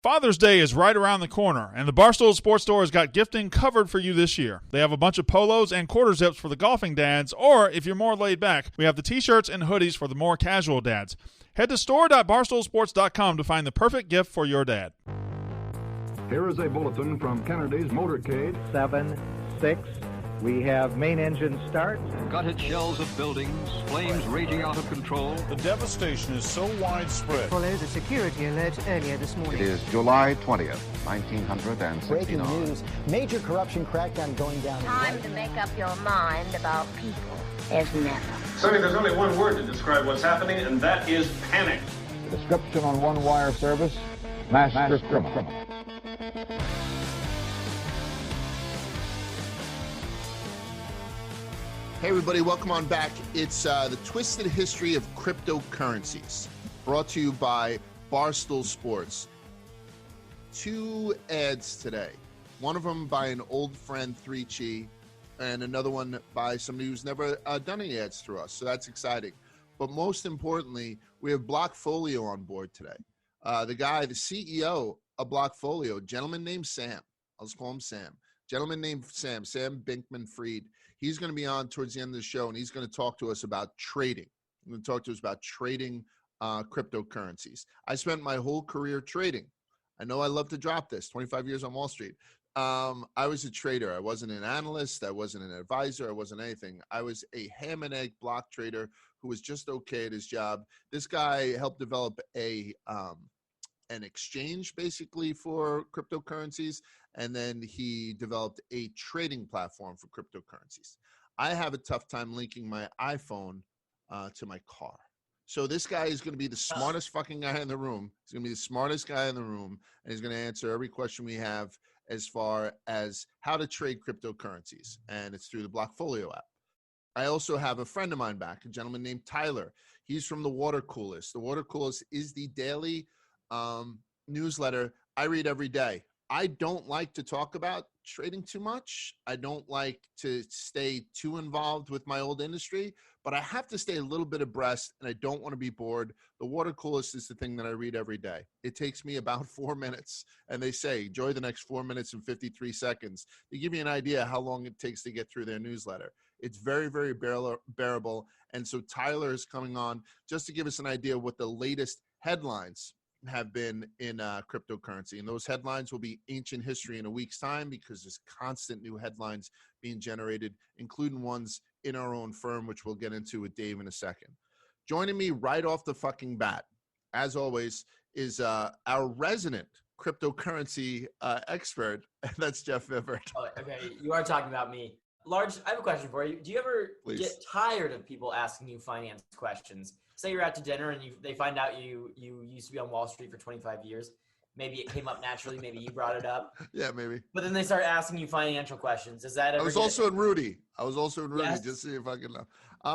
Father's Day is right around the corner, and the Barstool Sports Store has got gifting covered for you this year. They have a bunch of polos and quarter zips for the golfing dads, or if you're more laid back, we have the t-shirts and hoodies for the more casual dads. Head to store.barstoolsports.com to find the perfect gift for your dad. Here is a bulletin from Kennedy's Motorcade. 7-6. We have main engine start. Gutted shells of buildings, flames raging out of control. The devastation is so widespread. Follows a security alert earlier this morning. It is July 20th, 1969. Breaking news, major corruption crackdown going down. Time to make up your mind about people. There's never. Sonny, there's only one word to describe what's happening, and that is panic. The description on one wire service, master criminal. Hey everybody, welcome on back. It's the Twisted History of Cryptocurrencies, brought to you by Barstool Sports. 2 ads today. One of them by an old friend, 3Chi, and another one by somebody who's never done any ads through us, so that's exciting. But most importantly, we have Blockfolio on board today. The CEO of Blockfolio, a gentleman named Sam. I'll just call him Sam. Gentleman named Sam Bankman-Fried. He's going to be on towards the end of the show, and he's going to talk to us about trading. He's going to talk to us about trading cryptocurrencies. I spent my whole career trading. I know I love to drop this, 25 years on Wall Street. I was a trader. I wasn't an analyst. I wasn't an advisor. I wasn't anything. I was a ham and egg block trader who was just okay at his job. This guy helped develop an exchange basically for cryptocurrencies, and then he developed a trading platform for cryptocurrencies. I have a tough time linking my iPhone to my car. So this guy is going to be the smartest fucking guy in the room. He's going to be the smartest guy in the room, and he's going to answer every question we have as far as how to trade cryptocurrencies, and it's through the Blockfolio app. I also have a friend of mine back, a gentleman named Tyler. He's from the Water Coolest. The Water Coolest is the daily newsletter I read every day. I don't like to talk about trading too much. I don't like to stay too involved with my old industry, but I have to stay a little bit abreast, and I don't want to be bored. The Water Coolest is the thing that I read every day. It takes me about 4 minutes, and they say, enjoy the next 4 minutes and 53 seconds. They give you an idea how long it takes to get through their newsletter. It's very, very bearable. And so Tyler is coming on just to give us an idea of what the latest headlines have been in cryptocurrency. And those headlines will be ancient history in a week's time, because there's constant new headlines being generated, including ones in our own firm, which we'll get into with Dave in a second. Joining me right off the fucking bat, as always, is our resident cryptocurrency expert. That's Jeff Vivert. Oh, okay, you are talking about me. Large, I have a question for you. Do you ever get tired of people asking you finance questions? Say you're out to dinner and they find out you used to be on Wall Street for 25 years. Maybe it came up naturally. Maybe you brought it up. Yeah, maybe. But then they start asking you financial questions. Does that ever? I was also in Rudy, Yes. just to see if I can know.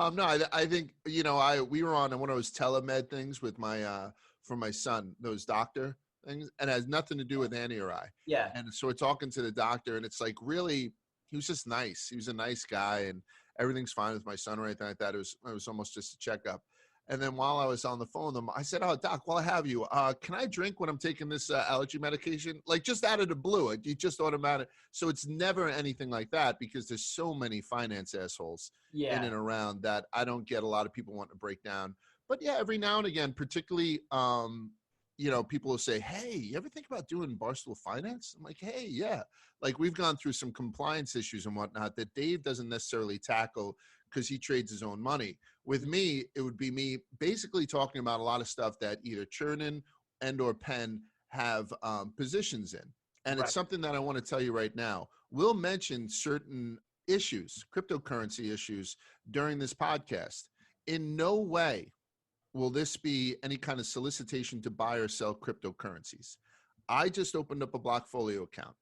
No, I think, we were on one of those telemed things with for my son, those doctor things, and it has nothing to do with Annie or I. Yeah. And so we're talking to the doctor, and it's like, really, he was just nice. He was a nice guy, and everything's fine with my son or anything like that. It was almost just a checkup. And then while I was on the phone with him, I said, "Oh, doc, while I have you, can I drink when I'm taking this allergy medication?" Like, just out of the blue, it just automatic. So it's never anything like that, because there's so many finance assholes in and around that I don't get a lot of people wanting to break down. But yeah, every now and again, particularly, people will say, "Hey, you ever think about doing Barstool Finance?" I'm like, "Hey, yeah." Like, we've gone through some compliance issues and whatnot that Dave doesn't necessarily tackle, because he trades his own money. With me, it would be me basically talking about a lot of stuff that either Chernin and or Penn have positions in. And It's something that I want to tell you right now. We'll mention certain issues, cryptocurrency issues, during this podcast. In no way will this be any kind of solicitation to buy or sell cryptocurrencies. I just opened up a Blockfolio account.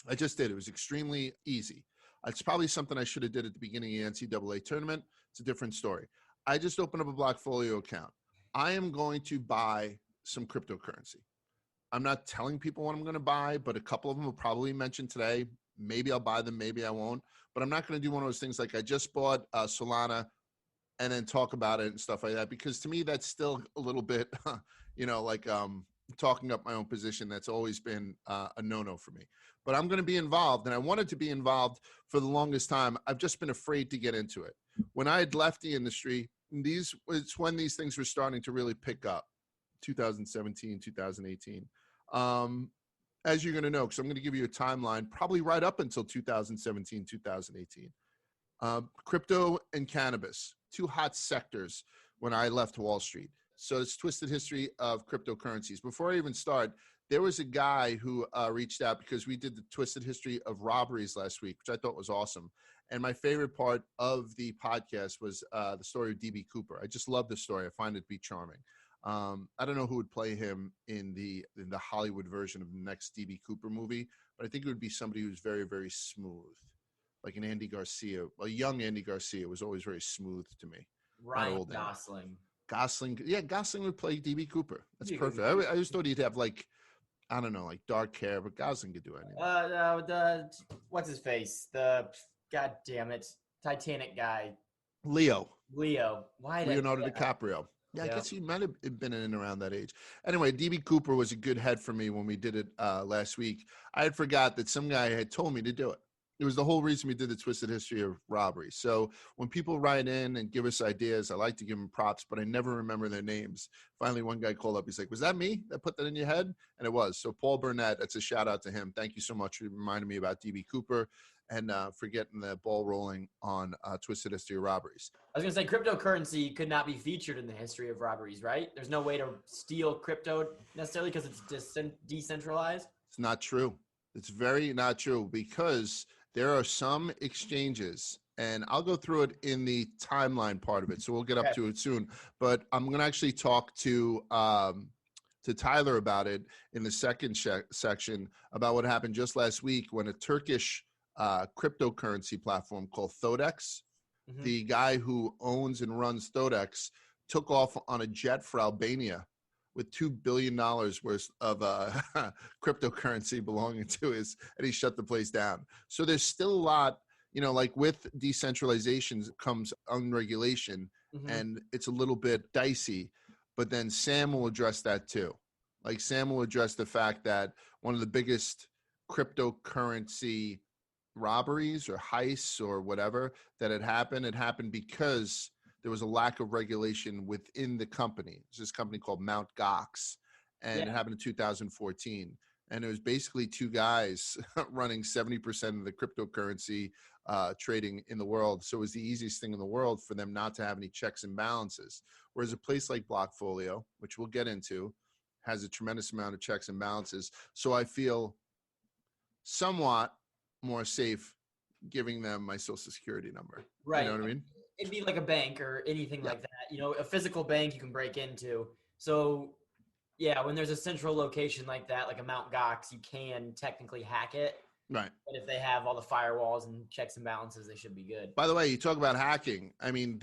I just did. It was extremely easy. It's probably something I should have did at the beginning of the NCAA tournament. It's a different story. I just opened up a Blockfolio account. I am going to buy some cryptocurrency. I'm not telling people what I'm going to buy, but a couple of them will probably mention today. Maybe I'll buy them, maybe I won't. But I'm not going to do one of those things like I just bought Solana and then talk about it and stuff like that, because to me that's still a little bit, talking up my own position. That's always been a no-no for me. But I'm going to be involved, and I wanted to be involved for the longest time. I've just been afraid to get into it. When I had left the industry, it's when these things were starting to really pick up, 2017, 2018. As you're going to know, because I'm going to give you a timeline, probably right up until 2017, 2018. Crypto and cannabis, two hot sectors when I left Wall Street. So it's Twisted History of Cryptocurrencies. Before I even start, there was a guy who reached out because we did the Twisted History of Robberies last week, which I thought was awesome. And my favorite part of the podcast was the story of D.B. Cooper. I just love the story. I find it to be charming. I don't know who would play him in the Hollywood version of the next D.B. Cooper movie, but I think it would be somebody who's very, very smooth, like an Andy Garcia. A young Andy Garcia was always very smooth to me. Ryan Gosling. Gosling would play D.B. Cooper. That's perfect. I always thought he'd have like dark hair, but Gosling could do anything. What's his face? God damn it, Titanic guy. Leo. Why? Leonardo DiCaprio. Yeah, I guess he might have been in and around that age. Anyway, D.B. Cooper was a good head for me when we did it last week. I had forgot that some guy had told me to do it. It was the whole reason we did the Twisted History of Robbery. So when people write in and give us ideas, I like to give them props, but I never remember their names. Finally, one guy called up. He's like, was that me that put that in your head? And it was. So Paul Burnett, that's a shout out to him. Thank you so much for reminding me about D.B. Cooper and for getting the ball rolling on Twisted History of Robberies. I was going to say cryptocurrency could not be featured in the history of robberies, right? There's no way to steal crypto necessarily because it's decentralized. It's not true. It's very not true because there are some exchanges, and I'll go through it in the timeline part of it, so we'll get up to it soon. But I'm going to actually talk to Tyler about it in the second section about what happened just last week when a Turkish cryptocurrency platform called Thodex, the guy who owns and runs Thodex, took off on a jet for Albania with $2 billion worth of cryptocurrency belonging to his, and he shut the place down. So there's still a lot, like with decentralization comes unregulation, and it's a little bit dicey, but then Sam will address that too. Like Sam will address the fact that one of the biggest cryptocurrency robberies or heists or whatever that had happened because there was a lack of regulation within the company. It's this company called Mt. Gox, and it happened in 2014. And it was basically two guys running 70% of the cryptocurrency trading in the world. So it was the easiest thing in the world for them not to have any checks and balances. Whereas a place like Blockfolio, which we'll get into, has a tremendous amount of checks and balances. So I feel somewhat more safe giving them my social security number. Right. You know what I mean? It'd be like a bank or anything like that. A physical bank you can break into. So, when there's a central location like that, like a Mt. Gox, you can technically hack it. Right. But if they have all the firewalls and checks and balances, they should be good. By the way, you talk about hacking. I mean,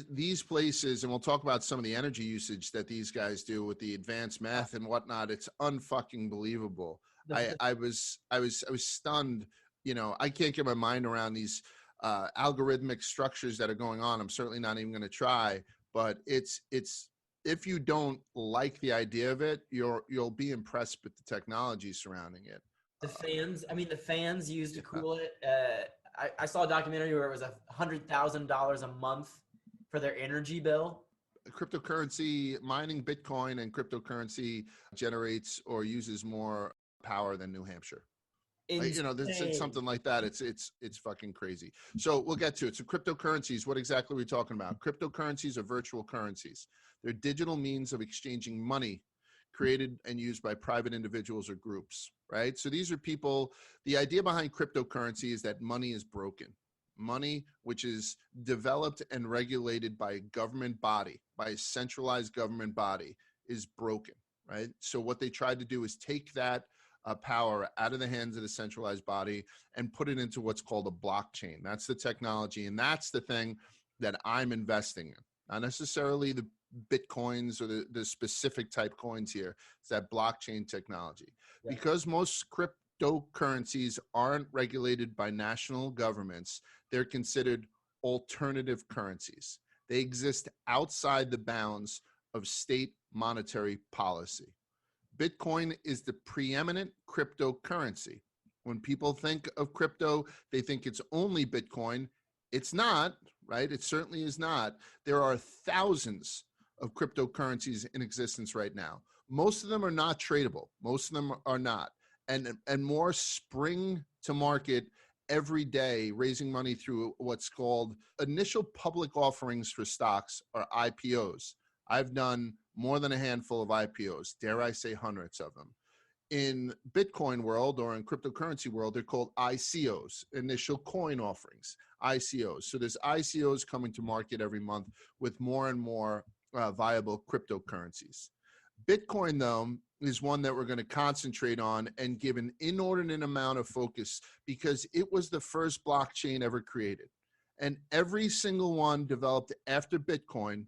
these places, and we'll talk about some of the energy usage that these guys do with the advanced math and whatnot. It's unfucking believable. I was stunned. I can't get my mind around these algorithmic structures that are going on. I'm certainly not even going to try, but it's if you don't like the idea of it, you'll be impressed with the technology surrounding it. The fans used to cool it. I saw a documentary where it was $100,000 a month for their energy bill. Cryptocurrency mining, Bitcoin and cryptocurrency generates or uses more power than New Hampshire. There's something like that. It's fucking crazy. So we'll get to it. So cryptocurrencies, what exactly are we talking about? Cryptocurrencies are virtual currencies. They're digital means of exchanging money created and used by private individuals or groups, right? So these are people, the idea behind cryptocurrency is that money is broken. Money, which is developed and regulated by a government body, by a centralized government body, is broken, right? So what they tried to do is take that power out of the hands of the centralized body and put it into what's called a blockchain. That's the technology, and that's the thing that I'm investing in. Not necessarily the Bitcoins or the specific type coins here. It's that blockchain technology. Yeah. Because most cryptocurrencies aren't regulated by national governments, they're considered alternative currencies. They exist outside the bounds of state monetary policy. Bitcoin is the preeminent cryptocurrency. When people think of crypto, they think it's only Bitcoin. It's not, right? It certainly is not. There are thousands of cryptocurrencies in existence right now. Most of them are not tradable. Most of them are not. And more spring to market every day, raising money through what's called initial public offerings for stocks, or IPOs. I've done more than a handful of IPOs, dare I say hundreds of them. In Bitcoin world, or in cryptocurrency world, they're called ICOs, initial coin offerings, ICOs. So there's ICOs coming to market every month with more and more viable cryptocurrencies. Bitcoin, though, is one that we're going to concentrate on and give an inordinate amount of focus because it was the first blockchain ever created. And every single one developed after Bitcoin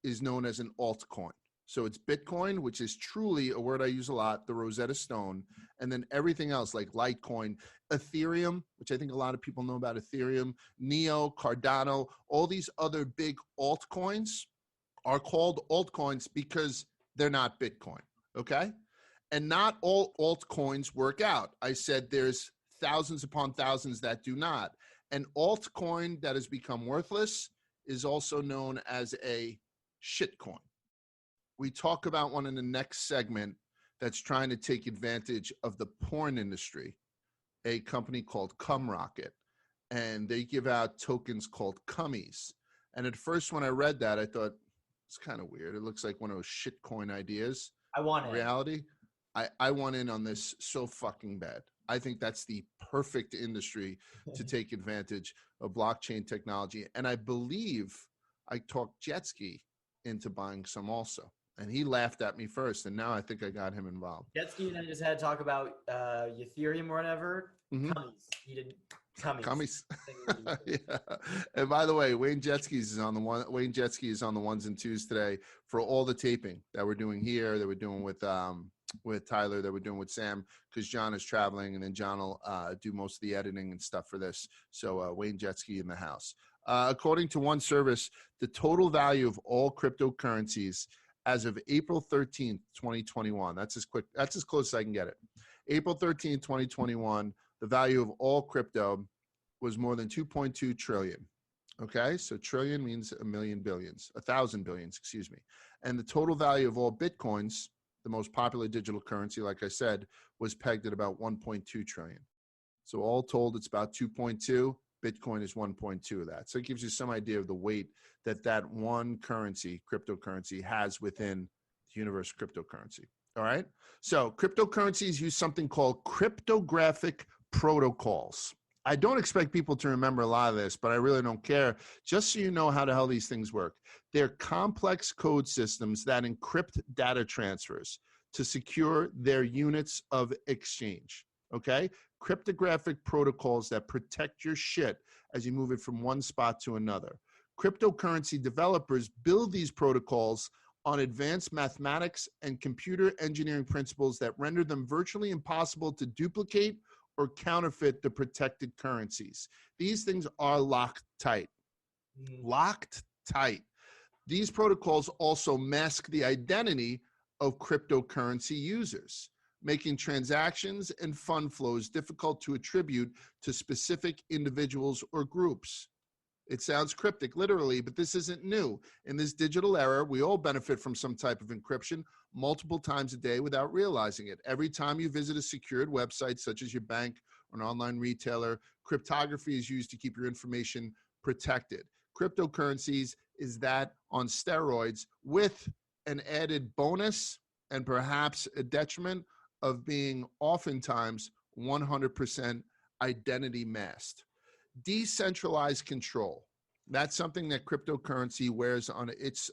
is known as an altcoin. So it's Bitcoin, which is truly a word I use a lot, the Rosetta Stone, and then everything else like Litecoin, Ethereum, which I think a lot of people know about Ethereum, Neo, Cardano, all these other big altcoins are called altcoins because they're not Bitcoin, okay? And not all altcoins work out. I said there's thousands upon thousands that do not. An altcoin that has become worthless is also known as a shitcoin. We talk about one in the next segment that's trying to take advantage of the porn industry, a company called CumRocket, and they give out tokens called cummies. And at first when I read that, I thought, it's kind of weird. It looks like one of those shitcoin ideas. I want it. In reality, I want in on this so fucking bad. I think that's the perfect industry to take advantage of blockchain technology. And I believe I talked Jetski into buying some also. And he laughed at me first, and now I think I got him involved. Jetski and I just had to talk about Ethereum or whatever. Cummies. He did cummies. Yeah. And by the way, Wayne Jetski is on the ones and twos today for all the taping that we're doing here, that we're doing with Tyler, that we're doing with Sam, because John is traveling, and then John will do most of the editing and stuff for this. So Wayne Jetski in the house. According to one service, the total value of all cryptocurrencies as of April 13th, 2021, that's as close as I can get it. April 13th, 2021, the value of all crypto was more than 2.2 trillion. Okay, so trillion means a million billions, 1,000 billions, excuse me. And the total value of all Bitcoins, the most popular digital currency, like I said, was pegged at about 1.2 trillion. So all told, it's about 2.2. Bitcoin is 1.2 of that. So it gives you some idea of the weight that one currency, cryptocurrency, has within the universe of cryptocurrency. All right. So cryptocurrencies use something called cryptographic protocols. I don't expect people to remember a lot of this, but I really don't care. Just so you know how the hell these things work. They're complex code systems that encrypt data transfers to secure their units of exchange. Okay? Cryptographic protocols that protect your shit as you move it from one spot to another. Cryptocurrency developers build these protocols on advanced mathematics and computer engineering principles that render them virtually impossible to duplicate or counterfeit the protected currencies. These things are locked tight. Locked tight. These protocols also mask the identity of cryptocurrency users, making transactions and fund flows difficult to attribute to specific individuals or groups. It sounds cryptic, literally, but this isn't new. In this digital era, we all benefit from some type of encryption multiple times a day without realizing it. Every time you visit a secured website, such as your bank or an online retailer, cryptography is used to keep your information protected. Cryptocurrencies is that on steroids, with an added bonus and perhaps a detriment of being oftentimes 100% identity masked. Decentralized control. That's something that cryptocurrency wears on its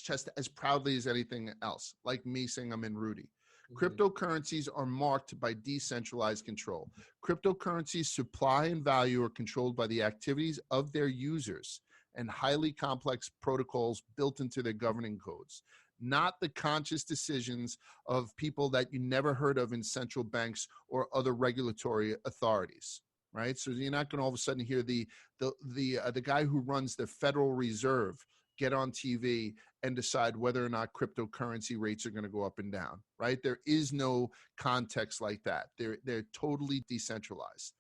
chest as proudly as anything else, like me saying I'm in Rudy. Cryptocurrencies are marked by decentralized control. Cryptocurrencies' supply and value are controlled by the activities of their users and highly complex protocols built into their governing codes, not the conscious decisions of people that you never heard of in central banks or other regulatory authorities. Right, so you're not going to all of a sudden hear the guy who runs the Federal Reserve get on TV and decide whether or not cryptocurrency rates are going to go up and down, right? There is no context like that. They're totally decentralized.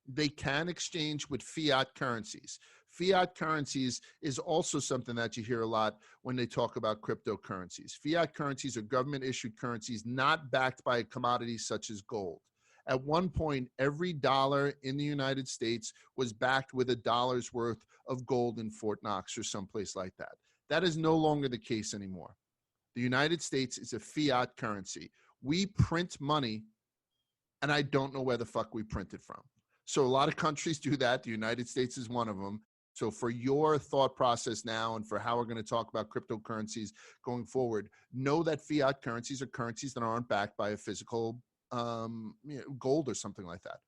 They can exchange with fiat currencies. Fiat currencies is also something that you hear a lot when they talk about cryptocurrencies. Fiat currencies are government-issued currencies not backed by a commodity such as gold. At one point, every dollar in the United States was backed with $1 worth of gold in Fort Knox or someplace like that. That is no longer the case anymore. The United States is a fiat currency. We print money, and I don't know where the fuck we print it from. So a lot of countries do that. The United States is one of them. So for your thought process now and for how we're going to talk about cryptocurrencies going forward, know that fiat currencies are currencies that aren't backed by a physical gold or something like that.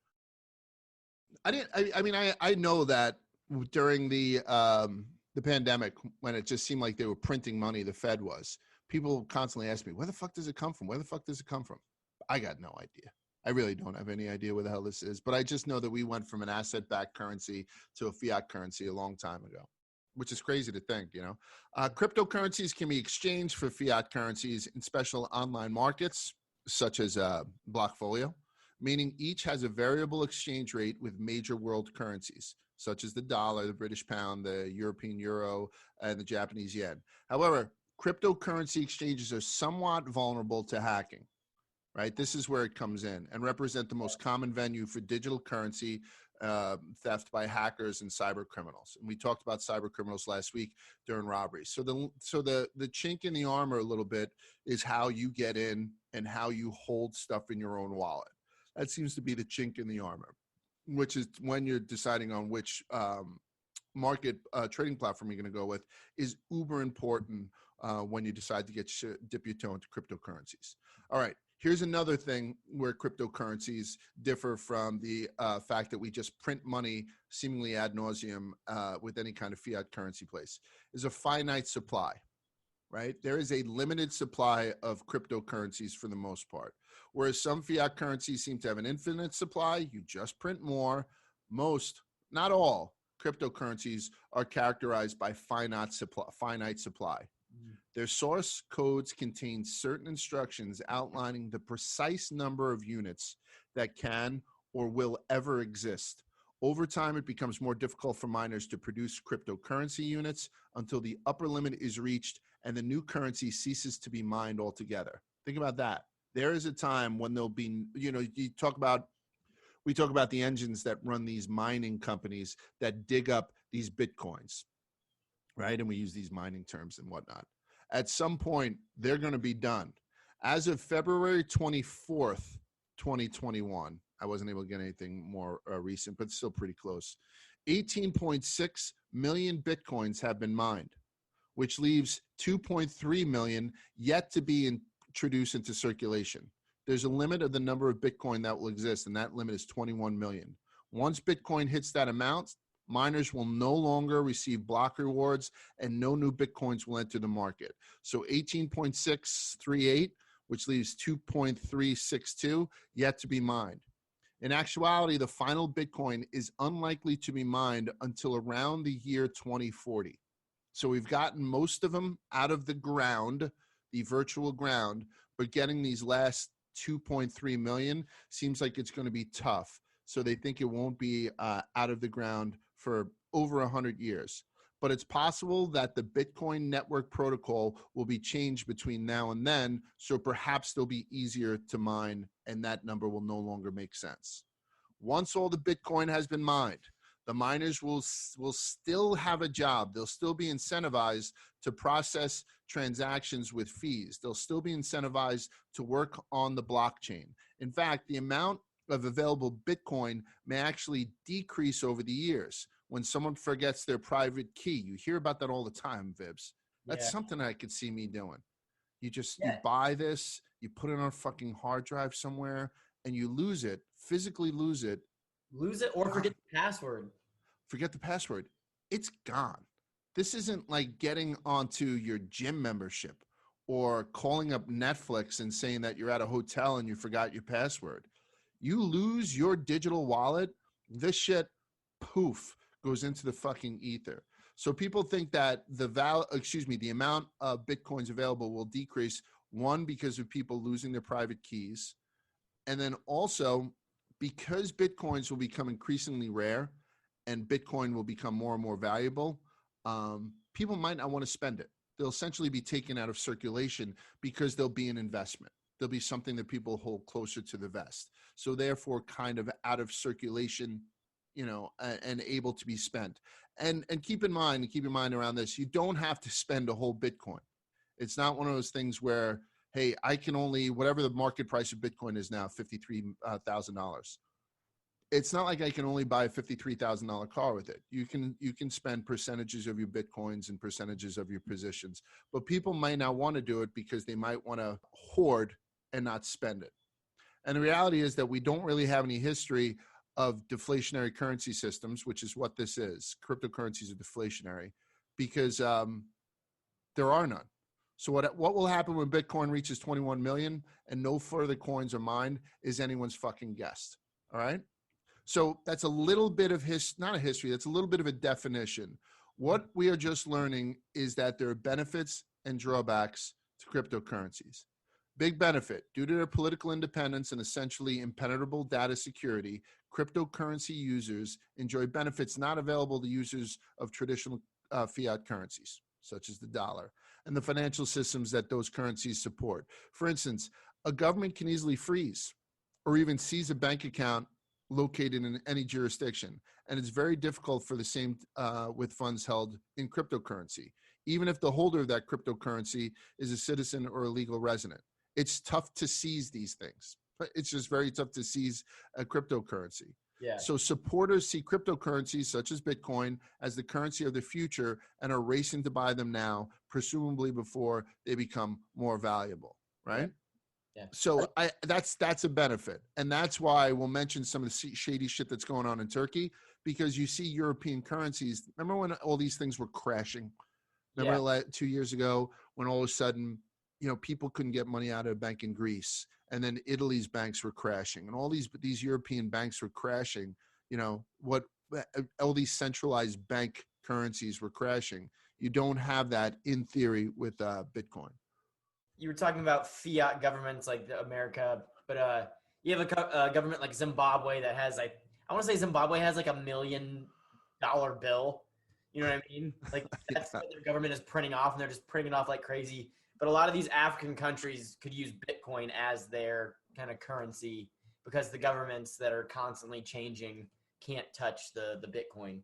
I know that during the pandemic, when it just seemed like they were printing money, the Fed was, people constantly ask me, where the fuck does it come from? Where the fuck does it come from? I got no idea. I really don't have any idea where the hell this is, but I just know that we went from an asset-backed currency to a fiat currency a long time ago, which is crazy to think, you know. Cryptocurrencies can be exchanged for fiat currencies in special online markets, such as Blockfolio, meaning each has a variable exchange rate with major world currencies, such as the dollar, the British pound, the European euro, and the Japanese yen. However, cryptocurrency exchanges are somewhat vulnerable to hacking. Right, this is where it comes in and represent the most common venue for digital currency theft by hackers and cyber criminals. And we talked about cyber criminals last week during robberies. So the chink in the armor a little bit is how you get in and how you hold stuff in your own wallet. That seems to be the chink in the armor, which is when you're deciding on which market trading platform you're going to go with is uber important when you decide to dip your toe into cryptocurrencies. All right. Here's another thing where cryptocurrencies differ from the fact that we just print money seemingly ad nauseum with any kind of fiat currency place, is a finite supply, right? There is a limited supply of cryptocurrencies for the most part. Whereas some fiat currencies seem to have an infinite supply, you just print more. Most, not all, cryptocurrencies are characterized by finite supply. Their source codes contain certain instructions outlining the precise number of units that can or will ever exist. Over time, it becomes more difficult for miners to produce cryptocurrency units until the upper limit is reached and the new currency ceases to be mined altogether. Think about that. There is a time when there'll be, we talk about the engines that run these mining companies that dig up these Bitcoins, right? And we use these mining terms and whatnot. At some point, they're going to be done. As of February 24th, 2021, I wasn't able to get anything more recent, but still pretty close. 18.6 million Bitcoins have been mined, which leaves 2.3 million yet to be introduced into circulation. There's a limit of the number of Bitcoin that will exist, and that limit is 21 million. Once Bitcoin hits that amount, miners will no longer receive block rewards and no new Bitcoins will enter the market. So 18.638, which leaves 2.362 yet to be mined. In actuality, the final Bitcoin is unlikely to be mined until around the year 2040. So we've gotten most of them out of the ground, the virtual ground, but getting these last 2.3 million seems like it's going to be tough. So they think it won't be out of the ground for over 100 years. But it's possible that the Bitcoin network protocol will be changed between now and then, so perhaps they'll be easier to mine and that number will no longer make sense. Once all the Bitcoin has been mined, the miners will still have a job. They'll still be incentivized to process transactions with fees. They'll still be incentivized to work on the blockchain. In fact, the amount of available Bitcoin may actually decrease over the years. When someone forgets their private key, you hear about that all the time, Vibs. That's something I could see me doing. You buy this, you put it on a fucking hard drive somewhere, and you lose it, physically lose it. Lose it or forget the password. Forget the password. It's gone. This isn't like getting onto your gym membership or calling up Netflix and saying that you're at a hotel and you forgot your password. You lose your digital wallet, this shit, poof, goes into the fucking ether. So people think that the amount of Bitcoins available will decrease, one, because of people losing their private keys. And then also because Bitcoins will become increasingly rare and Bitcoin will become more and more valuable, people might not want to spend it. They'll essentially be taken out of circulation because they'll be an investment. There'll be something that people hold closer to the vest. So therefore kind of out of circulation, and able to be spent. And keep in mind around this, you don't have to spend a whole Bitcoin. It's not one of those things where, hey, I can only, whatever the market price of Bitcoin is now, $53,000. It's not like I can only buy a $53,000 car with it. You can spend percentages of your Bitcoins and percentages of your positions, but people might not want to do it because they might want to hoard and not spend it. And the reality is that we don't really have any history of deflationary currency systems, which is what this is. Cryptocurrencies are deflationary because there are none. So what will happen when Bitcoin reaches 21 million and no further coins are mined is anyone's fucking guess. All right. So that's a little bit of not a history. That's a little bit of a definition. What we are just learning is that there are benefits and drawbacks to cryptocurrencies. Big benefit: due to their political independence and essentially impenetrable data security, cryptocurrency users enjoy benefits not available to users of traditional fiat currencies, such as the dollar, and the financial systems that those currencies support. For instance, a government can easily freeze or even seize a bank account located in any jurisdiction, and it's very difficult for the same with funds held in cryptocurrency, even if the holder of that cryptocurrency is a citizen or a legal resident. It's tough to seize these things. It's just very tough to seize a cryptocurrency. Yeah. So supporters see cryptocurrencies such as Bitcoin as the currency of the future and are racing to buy them now, presumably before they become more valuable, right? Yeah. So that's a benefit. And that's why we'll mention some of the shady shit that's going on in Turkey, because you see European currencies. Remember when all these things were crashing? Remember 2 years ago when all of a sudden, people couldn't get money out of a bank in Greece, and then Italy's banks were crashing, and all these European banks were crashing. All these centralized bank currencies were crashing. You don't have that in theory with Bitcoin. You were talking about fiat governments like America, but you have a government like Zimbabwe that has I want to say Zimbabwe has like $1 million bill. You know what I mean? Like that's what their government is printing off, and they're just printing it off like crazy. But a lot of these African countries could use Bitcoin as their kind of currency because the governments that are constantly changing can't touch the Bitcoin.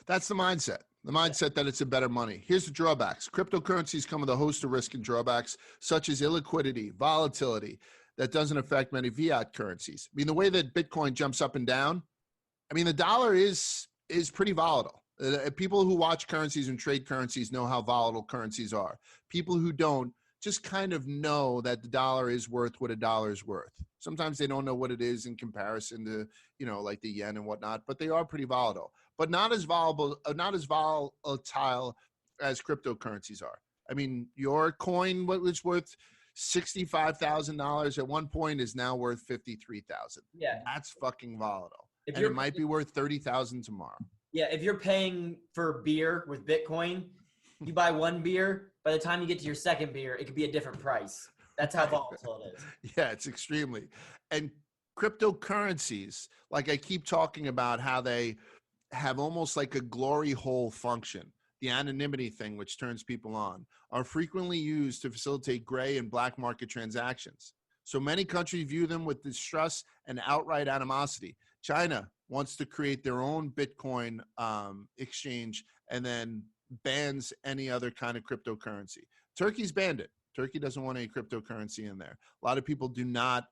That's the mindset. The mindset that it's a better money. Here's the drawbacks. Cryptocurrencies come with a host of risk and drawbacks, such as illiquidity, volatility, that doesn't affect many fiat currencies. I mean, the way that Bitcoin jumps up and down, the dollar is pretty volatile. People who watch currencies and trade currencies know how volatile currencies are. People who don't just kind of know that the dollar is worth what a dollar is worth. Sometimes they don't know what it is in comparison to, like the yen and whatnot, but they are pretty volatile, but not as volatile as cryptocurrencies are. Your coin, what was worth $65,000 at one point, is now worth $53,000. Yeah. That's fucking volatile. And it might be worth $30,000 tomorrow. Yeah. If you're paying for beer with Bitcoin, you buy one beer, by the time you get to your second beer, it could be a different price. That's how volatile it is. Yeah, it's extremely. And cryptocurrencies, like I keep talking about how they have almost like a glory hole function, the anonymity thing, which turns people on, are frequently used to facilitate gray and black market transactions. So many countries view them with distrust and outright animosity. China wants to create their own Bitcoin exchange and then bans any other kind of cryptocurrency. Turkey's banned it. Turkey doesn't want any cryptocurrency in there. A lot of people do not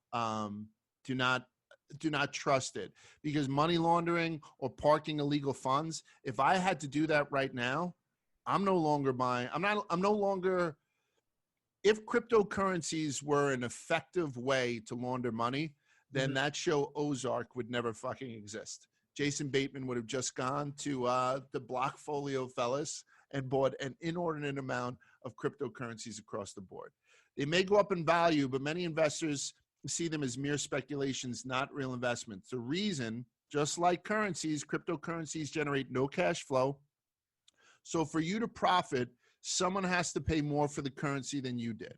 trust it because money laundering or parking illegal funds. If I had to do that right now, I'm no longer if cryptocurrencies were an effective way to launder money, then that show Ozark would never fucking exist. Jason Bateman would have just gone to the Blockfolio fellas and bought an inordinate amount of cryptocurrencies across the board. They may go up in value, but many investors see them as mere speculations, not real investments. The reason, just like currencies, cryptocurrencies generate no cash flow, So for you to profit, someone has to pay more for the currency than you did.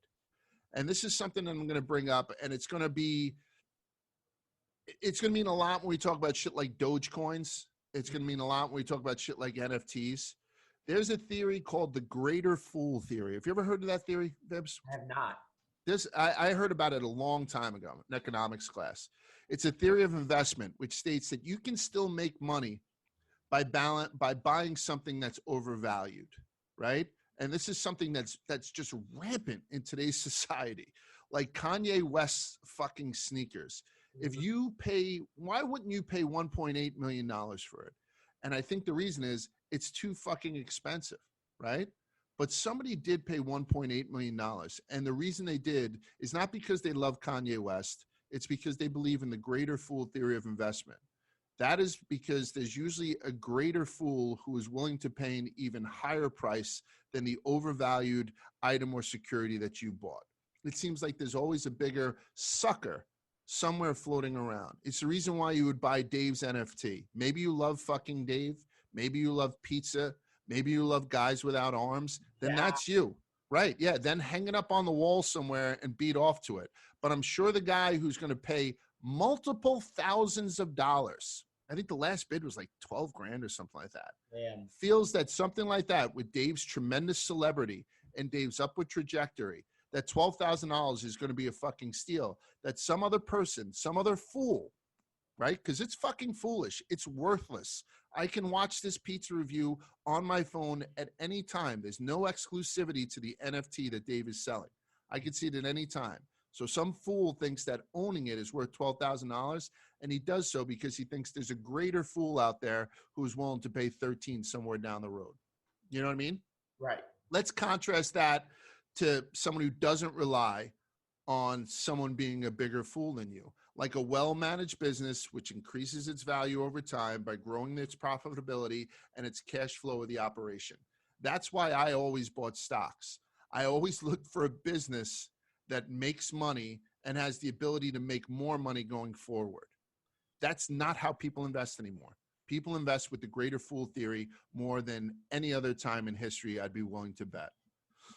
And this is something that I'm going to bring up, and it's going to mean a lot when we talk about shit like Dogecoins. It's going to mean a lot when we talk about shit like NFTs. There's a theory called the greater fool theory. Have you ever heard of that theory, Vibs? I have not. I heard about it a long time ago in economics class. It's a theory of investment, which states that you can still make money by buying something that's overvalued, right? And this is something that's just rampant in today's society, like Kanye West's fucking sneakers. If you pay, why wouldn't you pay $1.8 million for it? And I think the reason is it's too fucking expensive, right? But somebody did pay $1.8 million. And the reason they did is not because they love Kanye West. It's because they believe in the greater fool theory of investment. That is because there's usually a greater fool who is willing to pay an even higher price than the overvalued item or security that you bought. It seems like there's always a bigger sucker somewhere floating around. It's the reason why you would buy Dave's NFT. Maybe you love fucking Dave. Maybe you love pizza. Maybe you love guys without arms. Then that's you. Right. Yeah. Then hang it up on the wall somewhere and beat off to it. But I'm sure the guy who's going to pay multiple thousands of dollars, I think the last bid was like 12 grand or something like that, feels that something like that with Dave's tremendous celebrity and Dave's upward trajectory, that $12,000 is going to be a fucking steal, that some other person, some other fool, right? Because it's fucking foolish. It's worthless. I can watch this pizza review on my phone at any time. There's no exclusivity to the NFT that Dave is selling. I can see it at any time. So some fool thinks that owning it is worth $12,000, and he does so because he thinks there's a greater fool out there who's willing to pay 13 somewhere down the road. You know what I mean? Right. Let's contrast that to someone who doesn't rely on someone being a bigger fool than you. Like a well-managed business, which increases its value over time by growing its profitability and its cash flow of the operation. That's why I always bought stocks. I always looked for a business that makes money and has the ability to make more money going forward. That's not how people invest anymore. People invest with the greater fool theory more than any other time in history, I'd be willing to bet.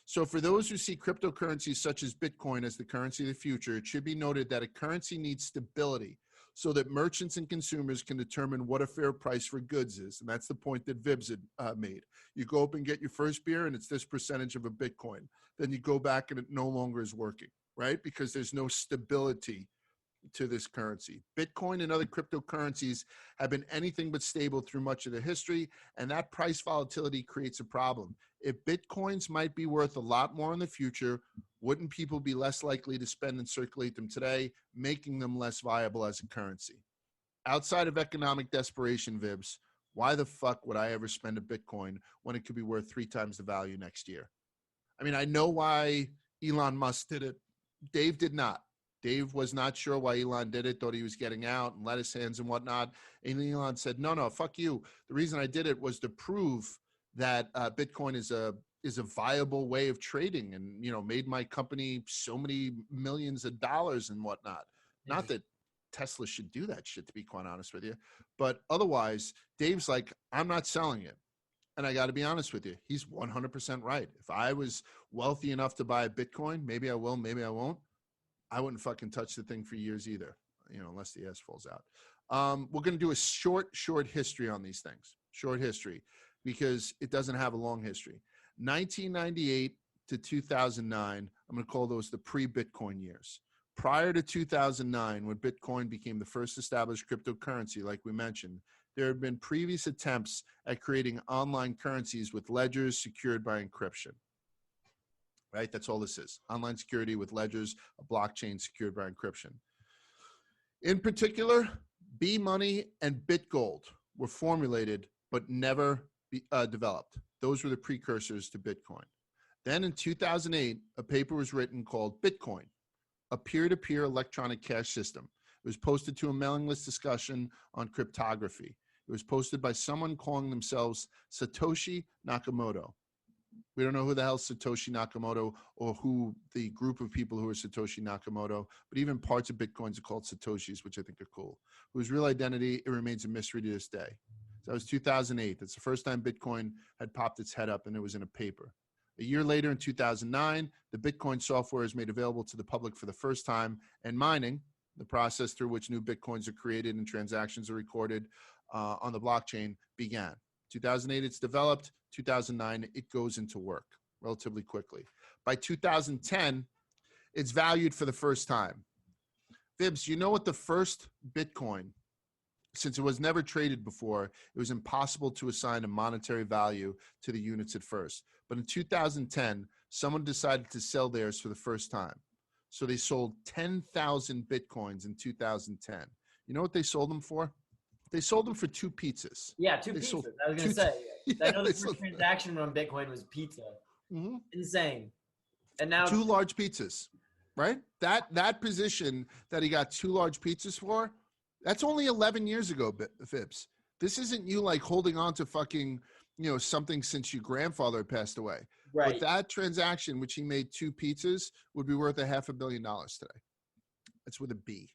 So for those who see cryptocurrencies such as Bitcoin as the currency of the future, it should be noted that a currency needs stability so that merchants and consumers can determine what a fair price for goods is. And that's the point that Vibs had made. You go up and get your first beer and it's this percentage of a Bitcoin. Then you go back and it no longer is working, right? Because there's no stability to this currency. Bitcoin and other cryptocurrencies have been anything but stable through much of their history, and that price volatility creates a problem. If Bitcoins might be worth a lot more in the future, wouldn't people be less likely to spend and circulate them today, making them less viable as a currency? Outside of economic desperation, Vibs, why the fuck would I ever spend a Bitcoin when it could be worth 3 times the value next year? I mean, I know why Elon Musk did it. Dave did not. Dave was not sure why Elon did it, thought he was getting out and lettuce hands and whatnot. And Elon said, no, fuck you. The reason I did it was to prove that Bitcoin is a viable way of trading and, you know, made my company so many millions of dollars and whatnot. Not that Tesla should do that shit, to be quite honest with you. But otherwise, Dave's like, I'm not selling it. And I got to be honest with you, he's 100% right. If I was wealthy enough to buy a Bitcoin, maybe I will, maybe I won't. I wouldn't fucking touch the thing for years either, you know, unless the S falls out. We're going to do a short history on these things. Short history, because it doesn't have a long history. 1998 to 2009, I'm going to call those the pre-Bitcoin years. Prior to 2009, when Bitcoin became the first established cryptocurrency, like we mentioned, there had been previous attempts at creating online currencies with ledgers secured by encryption. Right? That's all this is. Online security with ledgers, a blockchain secured by encryption. In particular, B-Money and BitGold were formulated but never developed. Those were the precursors to Bitcoin. Then in 2008, a paper was written called Bitcoin, a peer-to-peer electronic cash system. It was posted to a mailing list discussion on cryptography. It was posted by someone calling themselves Satoshi Nakamoto. We don't know who the hell Satoshi Nakamoto or who the group of people who are Satoshi Nakamoto, but even parts of Bitcoins are called Satoshis, which I think are cool. Whose real identity, it remains a mystery to this day. So that was 2008. That's the first time Bitcoin had popped its head up and it was in a paper. A year later, in 2009, the Bitcoin software is made available to the public for the first time, and mining, the process through which new Bitcoins are created and transactions are recorded on the blockchain, began. 2008, it's developed. 2009, it goes into work relatively quickly. By 2010, it's valued for the first time. Vibs, you know what the first Bitcoin, since it was never traded before, it was impossible to assign a monetary value to the units at first. But in 2010, someone decided to sell theirs for the first time. So they sold 10,000 Bitcoins in 2010. You know what they sold them for? They sold them for 2 pizzas. Yeah, 2 pizzas. I was going to say. I know the first transaction on Bitcoin was pizza. Mm-hmm. Insane. And now 2 large pizzas, right? That position that he got 2 large pizzas for, that's only 11 years ago, Fibs. This isn't you like holding on to fucking, something since your grandfather passed away. Right. But that transaction, which he made 2 pizzas, would be worth $500 million today. That's with a B.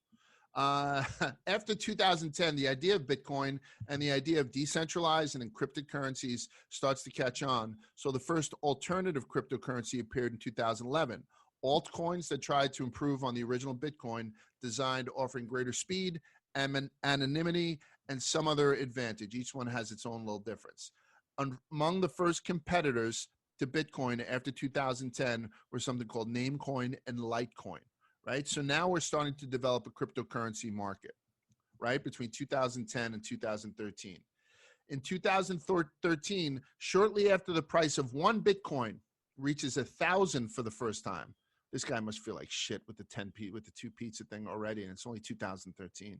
After 2010, the idea of Bitcoin and the idea of decentralized and encrypted currencies starts to catch on. So the first alternative cryptocurrency appeared in 2011. Altcoins that tried to improve on the original Bitcoin, designed offering greater speed, anonymity, and some other advantage. Each one has its own little difference. Among the first competitors to Bitcoin after 2010 were something called Namecoin and Litecoin, right? So now we're starting to develop a cryptocurrency market, right, between 2010 and 2013. In 2013, shortly after the price of 1 Bitcoin reaches 1,000 for the first time, this guy must feel like shit with the 2 pizza thing already, and it's only 2013.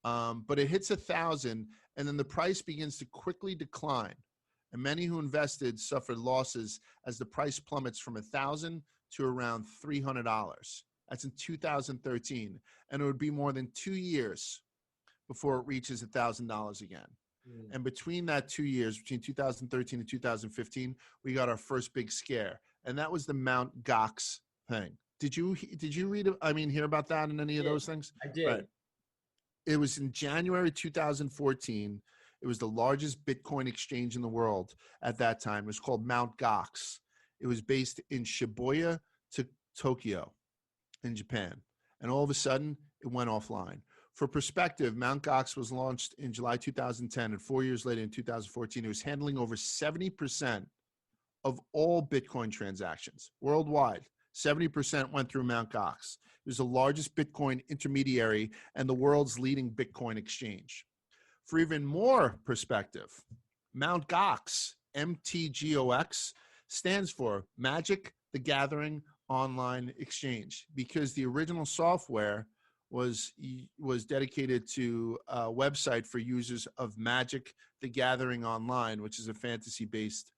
But it hits 1,000, and then the price begins to quickly decline. And many who invested suffered losses as the price plummets from 1,000 to around $300. That's in 2013. And it would be more than 2 years before it reaches $1,000 again. And between that 2 years, between 2013 and 2015, we got our first big scare. And that was the Mt. Gox thing. Did you hear about that in any of those things? I did. Right. It was in January 2014. It was the largest Bitcoin exchange in the world at that time. It was called Mt. Gox. It was based in Shibuya, Tokyo, in Japan. And all of a sudden, it went offline. For perspective, Mt. Gox was launched in July 2010, and 4 years later in 2014, it was handling over 70% of all Bitcoin transactions worldwide. 70% went through Mt. Gox. It was the largest Bitcoin intermediary and the world's leading Bitcoin exchange. For even more perspective, Mt. Gox, MTGOX, stands for Magic the Gathering Online Exchange, because the original software was dedicated to a website for users of Magic the Gathering Online, which is a fantasy-based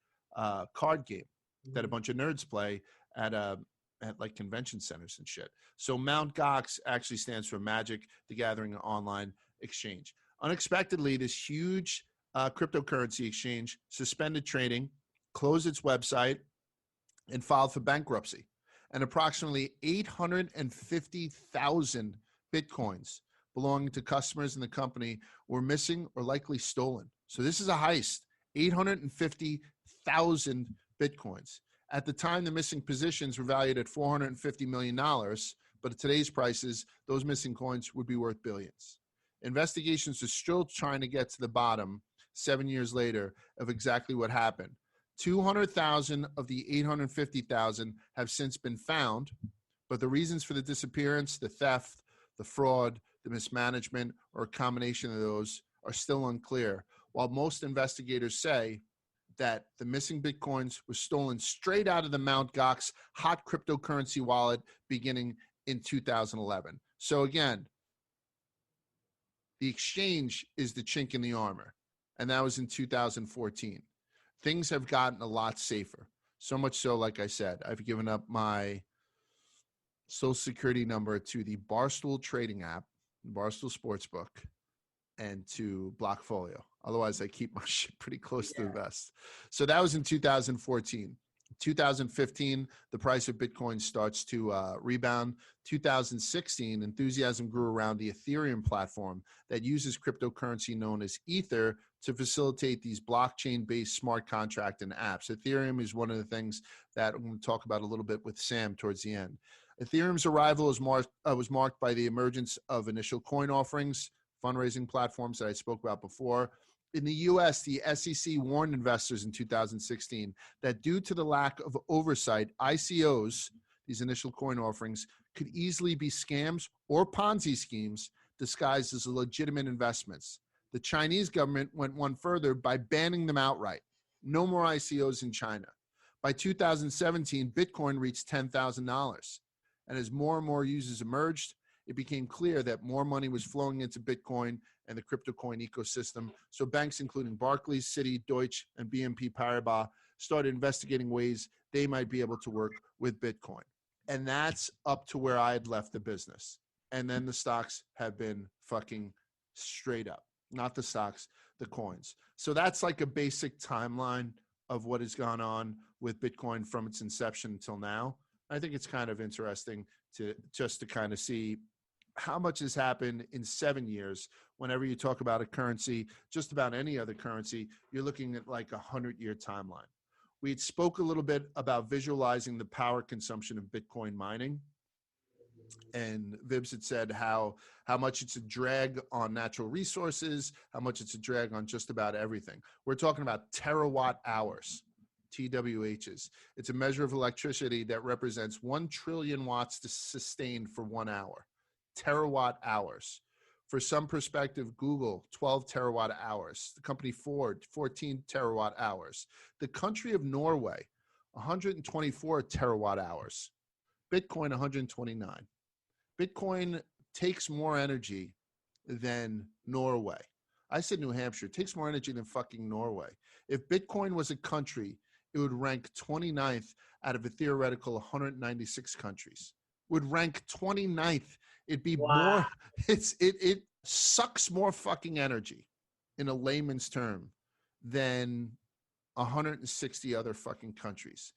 card game that a bunch of nerds play at like convention centers and shit. So Mt. Gox actually stands for Magic the Gathering Online Exchange. Unexpectedly, this huge cryptocurrency exchange suspended trading, closed its website, and filed for bankruptcy. And approximately 850,000 Bitcoins belonging to customers in the company were missing or likely stolen. So this is a heist. 850,000 Bitcoins. At the time, the missing positions were valued at $450 million, but at today's prices, those missing coins would be worth billions. Investigations are still trying to get to the bottom 7 years later of exactly what happened. 200,000 of the 850,000 have since been found, but the reasons for the disappearance, the theft, the fraud, the mismanagement, or a combination of those are still unclear, while most investigators say that the missing Bitcoins were stolen straight out of the Mt. Gox hot cryptocurrency wallet beginning in 2011. So again, the exchange is the chink in the armor, and that was in 2014. Things have gotten a lot safer. So much so, like I said, I've given up my social security number to the Barstool trading app, Barstool Sportsbook, and to Blockfolio. Otherwise, I keep my shit pretty close to the vest. So that was in 2014. 2015, the price of Bitcoin starts to rebound. 2016, enthusiasm grew around the Ethereum platform that uses cryptocurrency known as Ether to facilitate these blockchain-based smart contract and apps. Ethereum is one of the things that I'm going to talk about a little bit with Sam towards the end. Ethereum's arrival was marked by the emergence of initial coin offerings, fundraising platforms that I spoke about before. In the U.S., the SEC warned investors in 2016 that due to the lack of oversight, ICOs, these initial coin offerings, could easily be scams or Ponzi schemes disguised as legitimate investments. The Chinese government went one further by banning them outright. No more ICOs in China. By 2017, Bitcoin reached $10,000. And as more and more users emerged, it became clear that more money was flowing into Bitcoin and the crypto coin ecosystem. So banks including Barclays, Citi, Deutsche, and BNP Paribas started investigating ways they might be able to work with Bitcoin. And that's up to where I had left the business. And then the stocks have been fucking straight up. Not the stocks, the coins. So that's like a basic timeline of what has gone on with Bitcoin from its inception until now. I think it's kind of interesting to kind of see how much has happened in 7 years. Whenever you talk about a currency, just about any other currency, you're looking at like 100-year timeline. We had spoke a little bit about visualizing the power consumption of Bitcoin mining. And Vibs had said how much it's a drag on natural resources, how much it's a drag on just about everything. We're talking about terawatt hours. TWHs. It's a measure of electricity that represents 1 trillion watts to sustain for 1 hour. Terawatt hours. For some perspective, Google, 12 terawatt hours. The company Ford, 14 terawatt hours. The country of Norway, 124 terawatt hours. Bitcoin, 129. Bitcoin takes more energy than Norway. I said New Hampshire. It takes more energy than fucking Norway. If Bitcoin was a country, it would rank 29th out of a theoretical 196 countries. Would rank 29th. It'd be more, it sucks more fucking energy in a layman's term than 160 other fucking countries.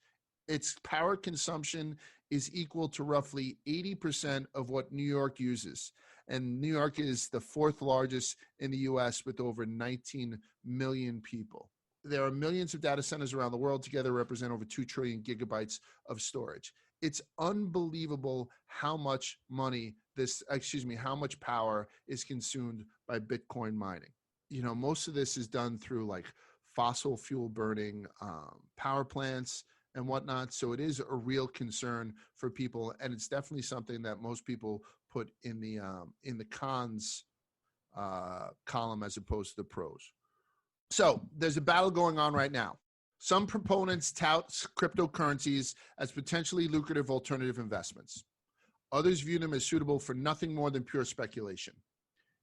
Its power consumption is equal to roughly 80% of what New York uses. And New York is the 4th largest in the US with over 19 million people. There are millions of data centers around the world, together represent over 2 trillion gigabytes of storage. It's unbelievable how much how much power is consumed by Bitcoin mining. You know, most of this is done through like fossil fuel burning power plants and whatnot. So it is a real concern for people. And it's definitely something that most people put in the cons column as opposed to the pros. So there's a battle going on right now. Some proponents tout cryptocurrencies as potentially lucrative alternative investments. Others view them as suitable for nothing more than pure speculation.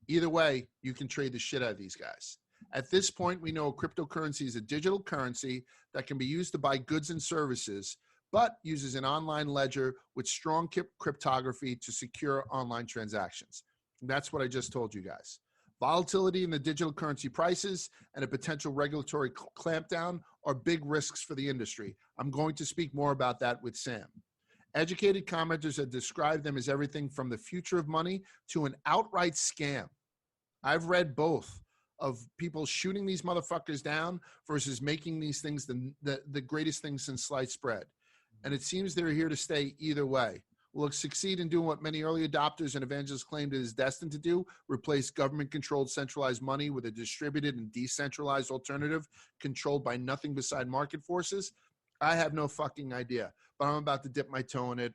Either way, you can trade the shit out of these guys. At this point, we know cryptocurrency is a digital currency that can be used to buy goods and services, but uses an online ledger with strong cryptography to secure online transactions. And that's what I just told you guys. Volatility in the digital currency prices and a potential regulatory clampdown are big risks for the industry. I'm going to speak more about that with Sam. Educated commenters have described them as everything from the future of money to an outright scam. I've read both of people shooting these motherfuckers down versus making these things the greatest things since sliced bread. And it seems they're here to stay either way. Will it succeed in doing what many early adopters and evangelists claimed it is destined to do, replace government-controlled centralized money with a distributed and decentralized alternative controlled by nothing beside market forces? I have no fucking idea, but I'm about to dip my toe in it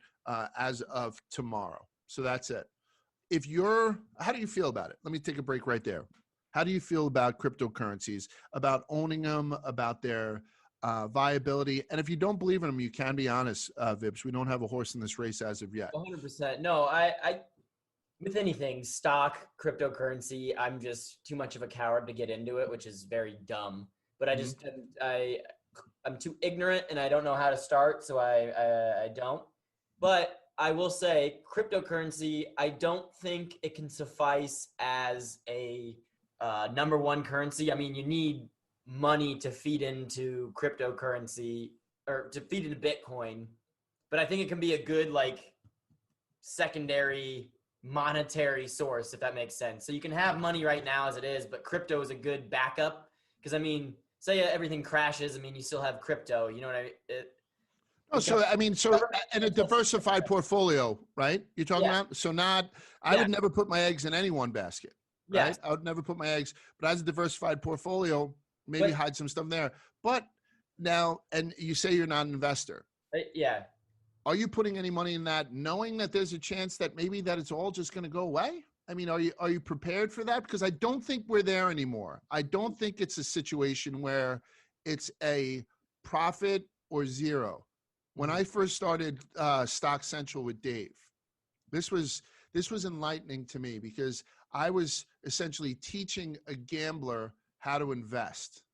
as of tomorrow. So that's it. How do you feel about it? Let me take a break right there. How do you feel about cryptocurrencies, about owning them, about their viability? And if you don't believe in them, you can be honest, Vips. We don't have a horse in this race as of yet. 100%. No, I with anything, stock, cryptocurrency, I'm just too much of a coward to get into it, which is very dumb. But I just, I'm too ignorant and I don't know how to start, so I don't. But I will say cryptocurrency, I don't think it can suffice as a number one currency. I mean, you need money to feed into cryptocurrency to feed into Bitcoin, but I think it can be a good like secondary monetary source, if that makes sense. So you can have money right now as it is, but crypto is a good backup. Because I mean, say everything crashes, I mean, you still have crypto. You know what I mean? And a diversified portfolio, right? You're talking about? So I would never put my eggs in any one basket, right? Yes. I would never put my eggs, but as a diversified portfolio, maybe hide some stuff there. But now, and you say you're not an investor. Yeah. Are you putting any money in that, knowing that there's a chance that maybe that it's all just going to go away? I mean, are you prepared for that? Because I don't think we're there anymore. I don't think it's a situation where it's a profit or zero. When I first started Stock Central with Dave, this was enlightening to me because I was essentially teaching a gambler how to invest.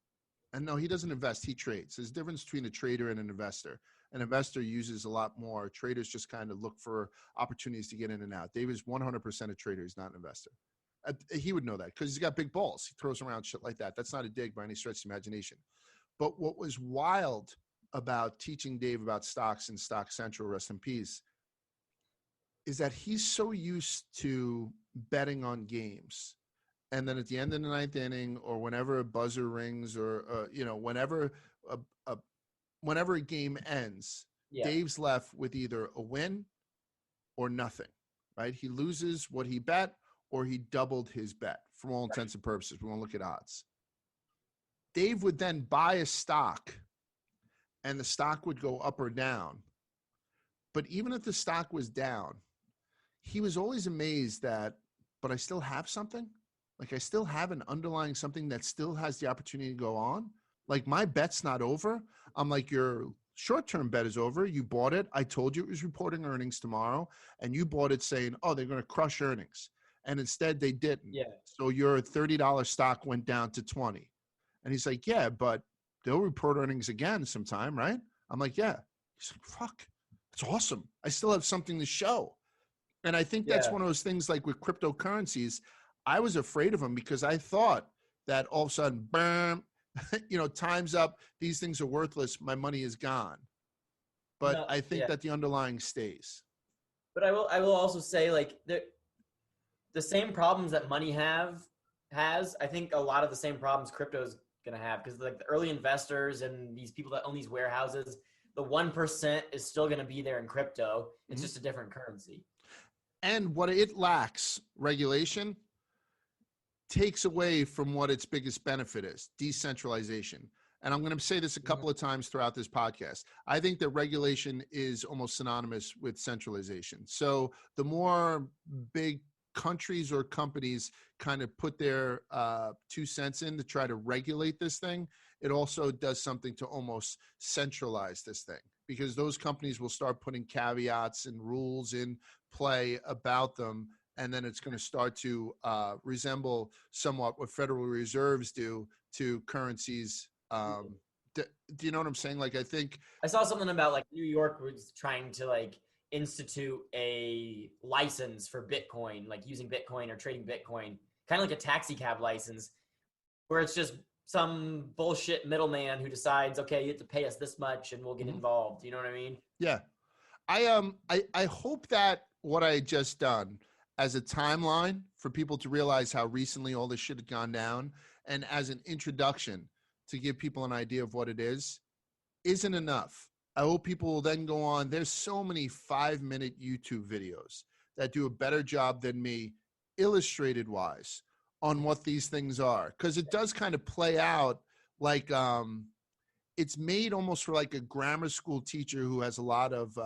And no, he doesn't invest, he trades. There's a difference between a trader and an investor. An investor uses a lot more. Traders just kind of look for opportunities to get in and out. Dave is 100% a trader. He's not an investor. He would know that because he's got big balls. He throws around shit like that. That's not a dig by any stretch of the imagination. But what was wild about teaching Dave about stocks and Stock Central, rest in peace, is that he's so used to betting on games. And then at the end of the ninth inning or whenever a buzzer rings or, whenever a game ends, Dave's left with either a win or nothing, right? He loses what he bet or he doubled his bet for all intents and purposes. We won't look at odds. Dave would then buy a stock and the stock would go up or down. But even if the stock was down, he was always amazed that, but I still have something? Like I still have an underlying something that still has the opportunity to go on? Like my bet's not over. I'm like, your short-term bet is over. You bought it. I told you it was reporting earnings tomorrow. And you bought it saying, oh, they're going to crush earnings. And instead they didn't. Yeah. So your $30 stock went down to 20. And he's like, yeah, but they'll report earnings again sometime, right? I'm like, yeah. He's like, fuck, it's awesome. I still have something to show. And I think that's one of those things like with cryptocurrencies. I was afraid of them because I thought that all of a sudden, bam, time's up. These things are worthless. My money is gone. But I think that the underlying stays. But I will also say like the same problems that money has, I think a lot of the same problems crypto is going to have because like the early investors and these people that own these warehouses, the 1% is still going to be there in crypto. It's just a different currency. And what it lacks, regulation, takes away from what its biggest benefit is, decentralization. And I'm going to say this a couple of times throughout this podcast. I think that regulation is almost synonymous with centralization. So the more big countries or companies kind of put their 2 cents in to try to regulate this thing, it also does something to almost centralize this thing because those companies will start putting caveats and rules in play about them. And then it's going to start to resemble somewhat what Federal Reserves do to currencies. Do you know what I'm saying? Like, I think I saw something about like New York was trying to like institute a license for Bitcoin, like using Bitcoin or trading Bitcoin, kind of like a taxi cab license, where it's just some bullshit middleman who decides, okay, you have to pay us this much and we'll get involved. You know what I mean? Yeah. I hope that what I had just done as a timeline for people to realize how recently all this shit had gone down and as an introduction to give people an idea of what it is, isn't enough. I hope people will then go on. There's so many 5-minute YouTube videos that do a better job than me, illustrated wise, on what these things are. Because it does kind of play out like it's made almost for like a grammar school teacher who has a lot of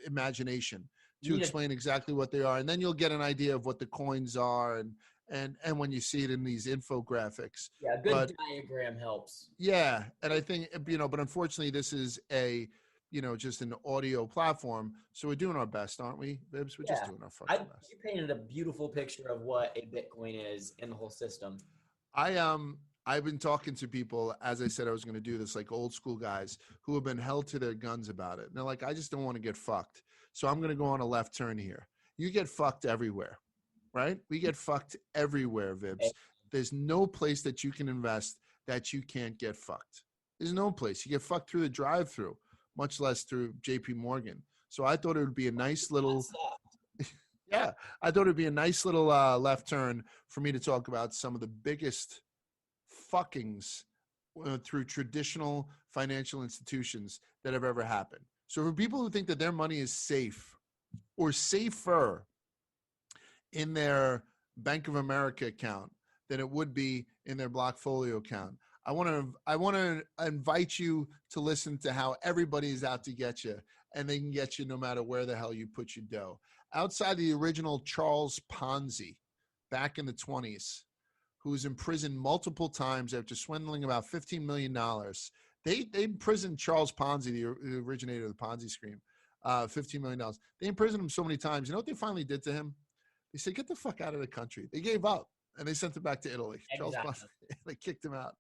imagination to explain exactly what they are. And then you'll get an idea of what the coins are and when you see it in these infographics. Yeah, a good diagram helps. Yeah, and I think, but unfortunately this is a, just an audio platform. So we're doing our best, aren't we, Bibbs? We're just doing our fucking best. You painted a beautiful picture of what a Bitcoin is in the whole system. I've been talking to people, as I said I was going to do this, like old school guys who have been held to their guns about it. And they're like, I just don't want to get fucked. So I'm going to go on a left turn here. You get fucked everywhere, right? We get fucked everywhere, Vibs. There's no place that you can invest that you can't get fucked. There's no place. You get fucked through the drive-through, much less through JP Morgan. So I thought it would be a nice little yeah, I thought it would be a nice little left turn for me to talk about some of the biggest fuckings through traditional financial institutions that have ever happened. So for people who think that their money is safe or safer in their Bank of America account than it would be in their Blockfolio account, I want to invite you to listen to how everybody is out to get you, and they can get you no matter where the hell you put your dough. Outside the original Charles Ponzi back in the 20s, who was imprisoned multiple times after swindling about $15 million. They imprisoned Charles Ponzi, the originator of the Ponzi scheme, $15 million. They imprisoned him so many times. You know what they finally did to him? They said, get the fuck out of the country. They gave up, and they sent him back to Italy. Exactly. Charles Ponzi, they kicked him out.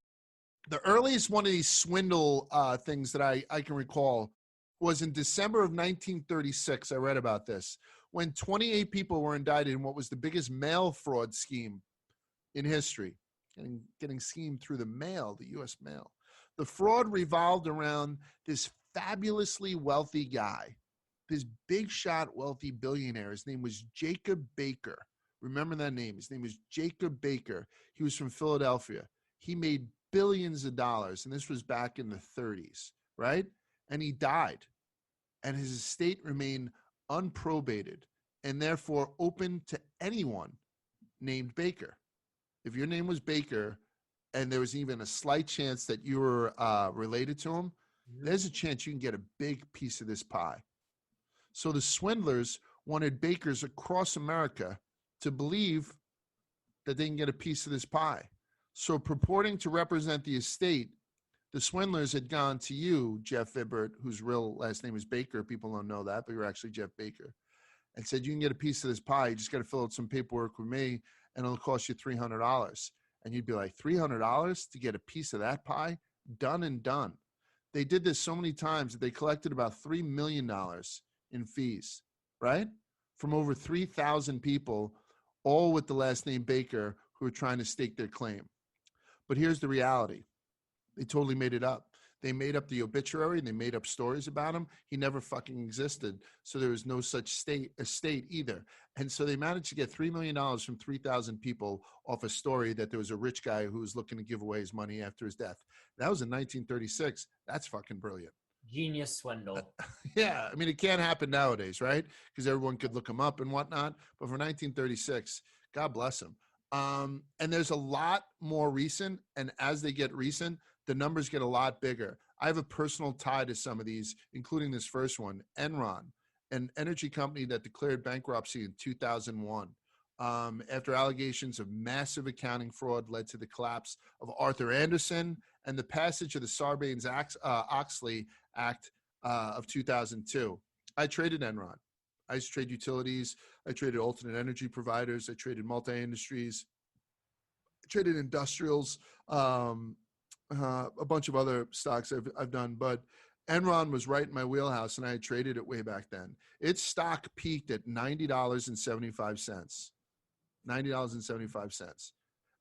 The earliest one of these swindle things that I can recall was in December of 1936. I read about this, when 28 people were indicted in what was the biggest mail fraud scheme in history, getting schemed through the mail, the U.S. mail. The fraud revolved around this fabulously wealthy guy, this big shot wealthy billionaire. His name was Jacob Baker. Remember that name. His name was Jacob Baker. He was from Philadelphia. He made billions of dollars, and this was back in the 30s, right? And he died, and his estate remained unprobated and therefore open to anyone named Baker. If your name was Baker and there was even a slight chance that you were related to him, there's a chance you can get a big piece of this pie. So the swindlers wanted bakers across America to believe that they can get a piece of this pie. So purporting to represent the estate, the swindlers had gone to you, Jeff Vibert, whose real last name is Baker. People don't know that, but you're actually Jeff Baker, and said, you can get a piece of this pie. You just got to fill out some paperwork with me, and it'll cost you $300. And you'd be like, $300 to get a piece of that pie? Done and done. They did this so many times that they collected about $3 million in fees, right? From over 3,000 people, all with the last name Baker, who were trying to stake their claim. But here's the reality. They totally made it up. They made up the obituary, and they made up stories about him. He never fucking existed. So there was no such estate either. And so they managed to get $3 million from 3,000 people off a story that there was a rich guy who was looking to give away his money after his death. That was in 1936. That's fucking brilliant. Genius swindle. Yeah. I mean, it can't happen nowadays, right? Because everyone could look him up and whatnot. But for 1936, God bless him. And there's a lot more recent. And as they get recent, the numbers get a lot bigger. I have a personal tie to some of these, including this first one, Enron, an energy company that declared bankruptcy in 2001 after allegations of massive accounting fraud led to the collapse of Arthur Andersen and the passage of the Sarbanes-Oxley Act of 2002. I traded Enron. I used to trade utilities. I traded alternate energy providers. I traded multi-industries. I traded industrials. A bunch of other stocks I've done, but Enron was right in my wheelhouse, and I had traded it way back then. Its stock peaked at $90.75. $90.75.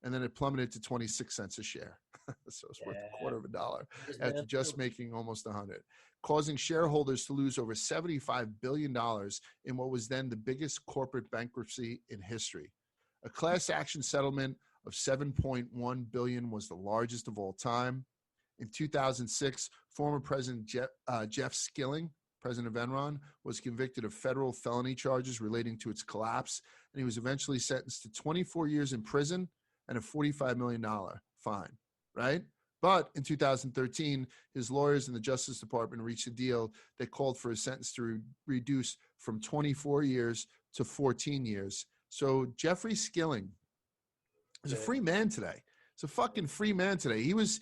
And then it plummeted to 26 cents a share. So it's worth $0.25 after just making almost 100, causing shareholders to lose over $75 billion in what was then the biggest corporate bankruptcy in history. A class action settlement of $7.1 billion was the largest of all time. In 2006, former President Jeff Skilling, president of Enron, was convicted of federal felony charges relating to its collapse, and he was eventually sentenced to 24 years in prison and a $45 million fine, right? But in 2013, his lawyers in the Justice Department reached a deal that called for his sentence to reduce from 24 years to 14 years. So Jeffrey Skilling is a free man today. He's a fucking free man today. He was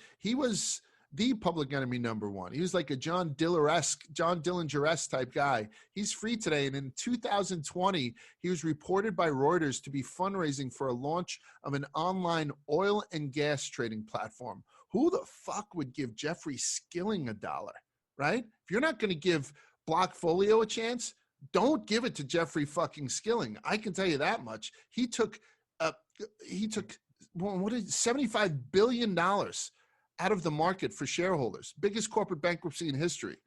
the public enemy number one. He was like a John Dillinger-esque type guy. He's free today. And in 2020, he was reported by Reuters to be fundraising for a launch of an online oil and gas trading platform. Who the fuck would give Jeffrey Skilling $1, right? If you're not going to give Blockfolio a chance, don't give it to Jeffrey fucking Skilling. I can tell you that much. He took $75 billion out of the market for shareholders. Biggest corporate bankruptcy in history.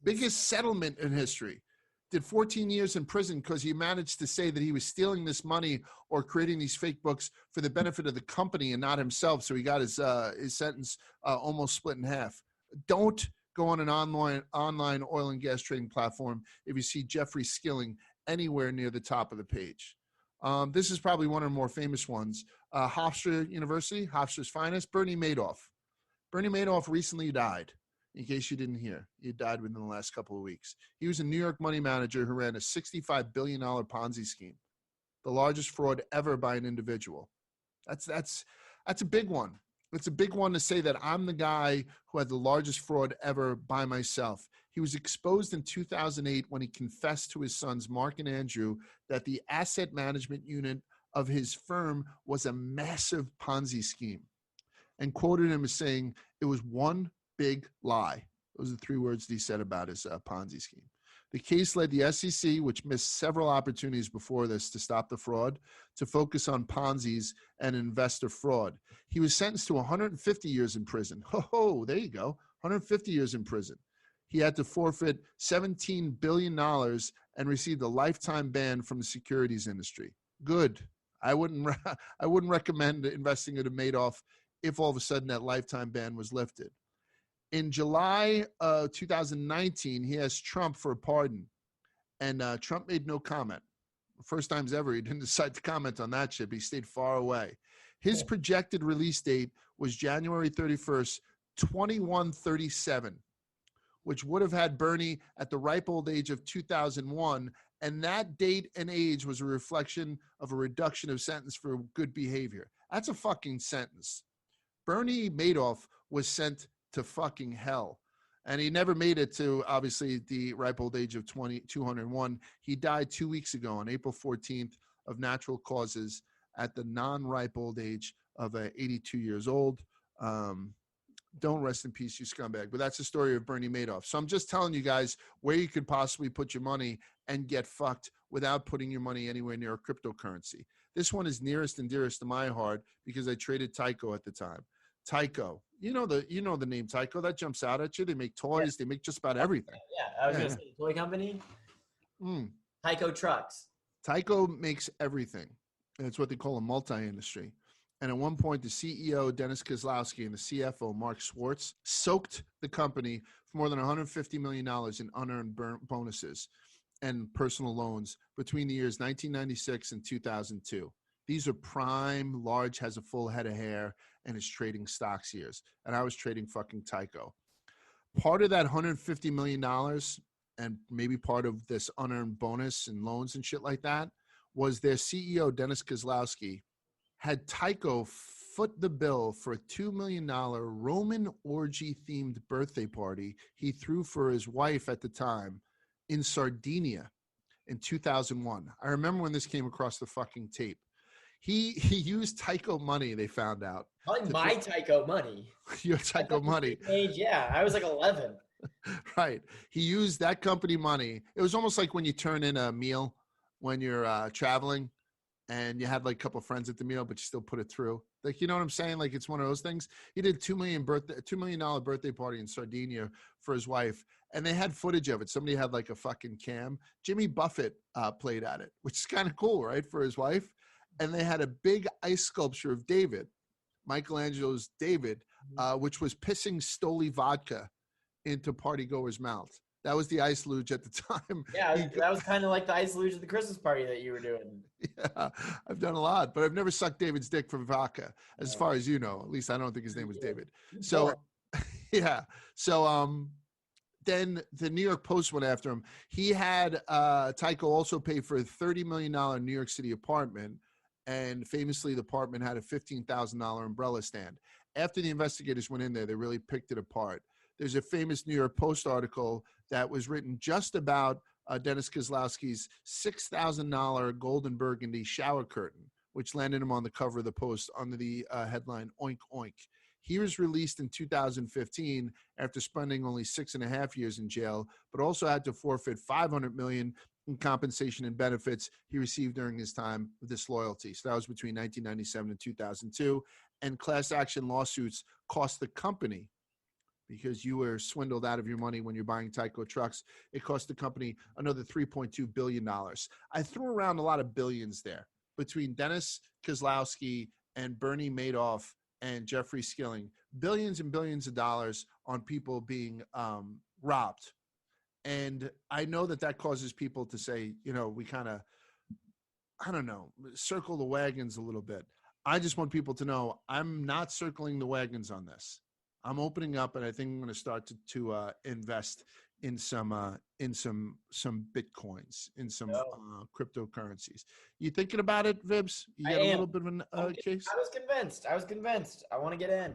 Biggest settlement in history. Did 14 years in prison because he managed to say that he was stealing this money or creating these fake books for the benefit of the company and not himself. So he got his sentence almost split in half. Don't go on an online oil and gas trading platform if you see Jeffrey Skilling anywhere near the top of the page. This is probably one of the more famous ones. Hofstra University, Hofstra's finest, Bernie Madoff. Bernie Madoff recently died. In case you didn't hear, he died within the last couple of weeks. He was a New York money manager who ran a $65 billion Ponzi scheme, the largest fraud ever by an individual. That's a big one. It's a big one to say that I'm the guy who had the largest fraud ever by myself. He was exposed in 2008 when he confessed to his sons, Mark and Andrew, that the asset management unit of his firm was a massive Ponzi scheme, and quoted him as saying it was one big lie. Those are the 3 words that he said about his Ponzi scheme. The case led the SEC, which missed several opportunities before this to stop the fraud, to focus on Ponzi's and investor fraud. He was sentenced to 150 years in prison. Oh, there you go. 150 years in prison. He had to forfeit $17 billion and received a lifetime ban from the securities industry. Good. I wouldn't recommend investing in a Madoff if all of a sudden that lifetime ban was lifted. In July of 2019, he asked Trump for a pardon, and Trump made no comment. First times ever, he didn't decide to comment on that shit, but he stayed far away. His projected release date was January 31st, 2137, which would have had Bernie at the ripe old age of 2001, and that date and age was a reflection of a reduction of sentence for good behavior. That's a fucking sentence. Bernie Madoff was sent to fucking hell. And he never made it to, obviously, the ripe old age of 201. He died 2 weeks ago on April 14th of natural causes at the non-ripe old age of 82 years old. Don't rest in peace, you scumbag. But that's the story of Bernie Madoff. So I'm just telling you guys where you could possibly put your money and get fucked without putting your money anywhere near a cryptocurrency. This one is nearest and dearest to my heart because I traded Tyco at the time. Tyco. You know the name Tyco. That jumps out at you. They make toys. Yeah. They make just about everything. Yeah, I was going to say toy company. Tyco trucks. Tyco makes everything. And it's what they call a multi-industry. And at one point, the CEO, Dennis Kozlowski, and the CFO, Mark Schwartz, soaked the company for more than $150 million in unearned bonuses and personal loans between the years 1996 and 2002. These are prime, large, has a full head of hair, and is trading stocks years. And I was trading fucking Tyco. Part of that $150 million and maybe part of this unearned bonus and loans and shit like that was their CEO, Dennis Kozlowski, had Tyco foot the bill for a $2 million Roman orgy-themed birthday party he threw for his wife at the time in Sardinia in 2001. I remember when this came across the fucking tape. He used Tyco money, they found out. Probably my Tyco money. Your Tyco money. Age, yeah, I was like 11. Right. He used that company money. It was almost like when you turn in a meal when you're traveling and you had like a couple of friends at the meal, but you still put it through. Like, you know what I'm saying? Like, it's one of those things. He did $2 million birthday party in Sardinia for his wife, and they had footage of it. Somebody had like a fucking cam. Jimmy Buffett played at it, which is kind of cool, right, for his wife. And they had a big ice sculpture of David, Michelangelo's David, which was pissing Stoli vodka into partygoers' mouths. That was the ice luge at the time. Yeah, that was kind of like the ice luge at the Christmas party that you were doing. Yeah, I've done a lot, but I've never sucked David's dick for vodka, as far as you know. At least I don't think his name was David. So, yeah. So, then the New York Post went after him. He had Tyco also pay for a $30 million New York City apartment. And famously, the apartment had a $15,000 umbrella stand. After the investigators went in there, they really picked it apart. There's a famous New York Post article that was written just about Dennis Kozlowski's $6,000 gold and burgundy shower curtain, which landed him on the cover of the Post under the headline, Oink Oink. He was released in 2015 after spending only 6.5 years in jail, but also had to forfeit $500 million in compensation and benefits he received during his time with disloyalty. So that was between 1997 and 2002. And class action lawsuits cost the company, because you were swindled out of your money when you're buying Tyco trucks, it cost the company another $3.2 billion. I threw around a lot of billions there between Dennis Kozlowski and Bernie Madoff and Jeffrey Skilling, billions and billions of dollars on people being robbed. And I know that causes people to say, we kind of, I don't know, circle the wagons a little bit. I just want people to know I'm not circling the wagons on this. I'm opening up, and I think I'm going to start to invest in some bitcoins, in some cryptocurrencies. You thinking about it, Vibs? You got a little bit of a case? I was convinced. I want to get in.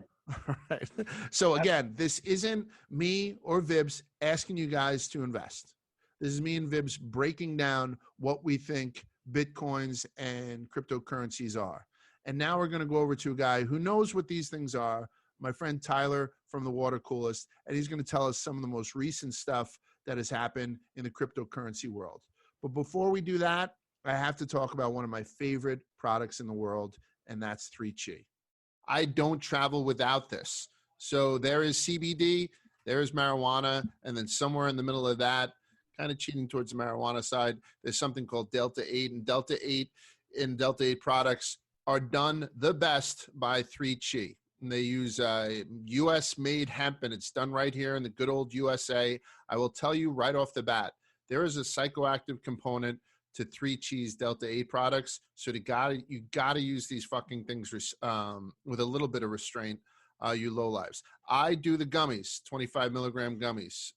All right. So again, this isn't me or Vibs asking you guys to invest. This is me and Vibs breaking down what we think bitcoins and cryptocurrencies are. And now we're going to go over to a guy who knows what these things are, my friend Tyler from the Water Coolest, and he's going to tell us some of the most recent stuff that has happened in the cryptocurrency world. But before we do that, I have to talk about one of my favorite products in the world, and that's 3Chi. I don't travel without this. So there is CBD, there is marijuana, and then somewhere in the middle of that, kind of cheating towards the marijuana side, there's something called Delta 8, and Delta 8 and Delta 8 products are done the best by 3Chi. And they use U.S.-made hemp, and it's done right here in the good old USA. I will tell you right off the bat, there is a psychoactive component to 3Chi's Delta 8 products, so you gotta use these fucking things with a little bit of restraint, you lowlifes. I do the gummies, 25 milligram gummies,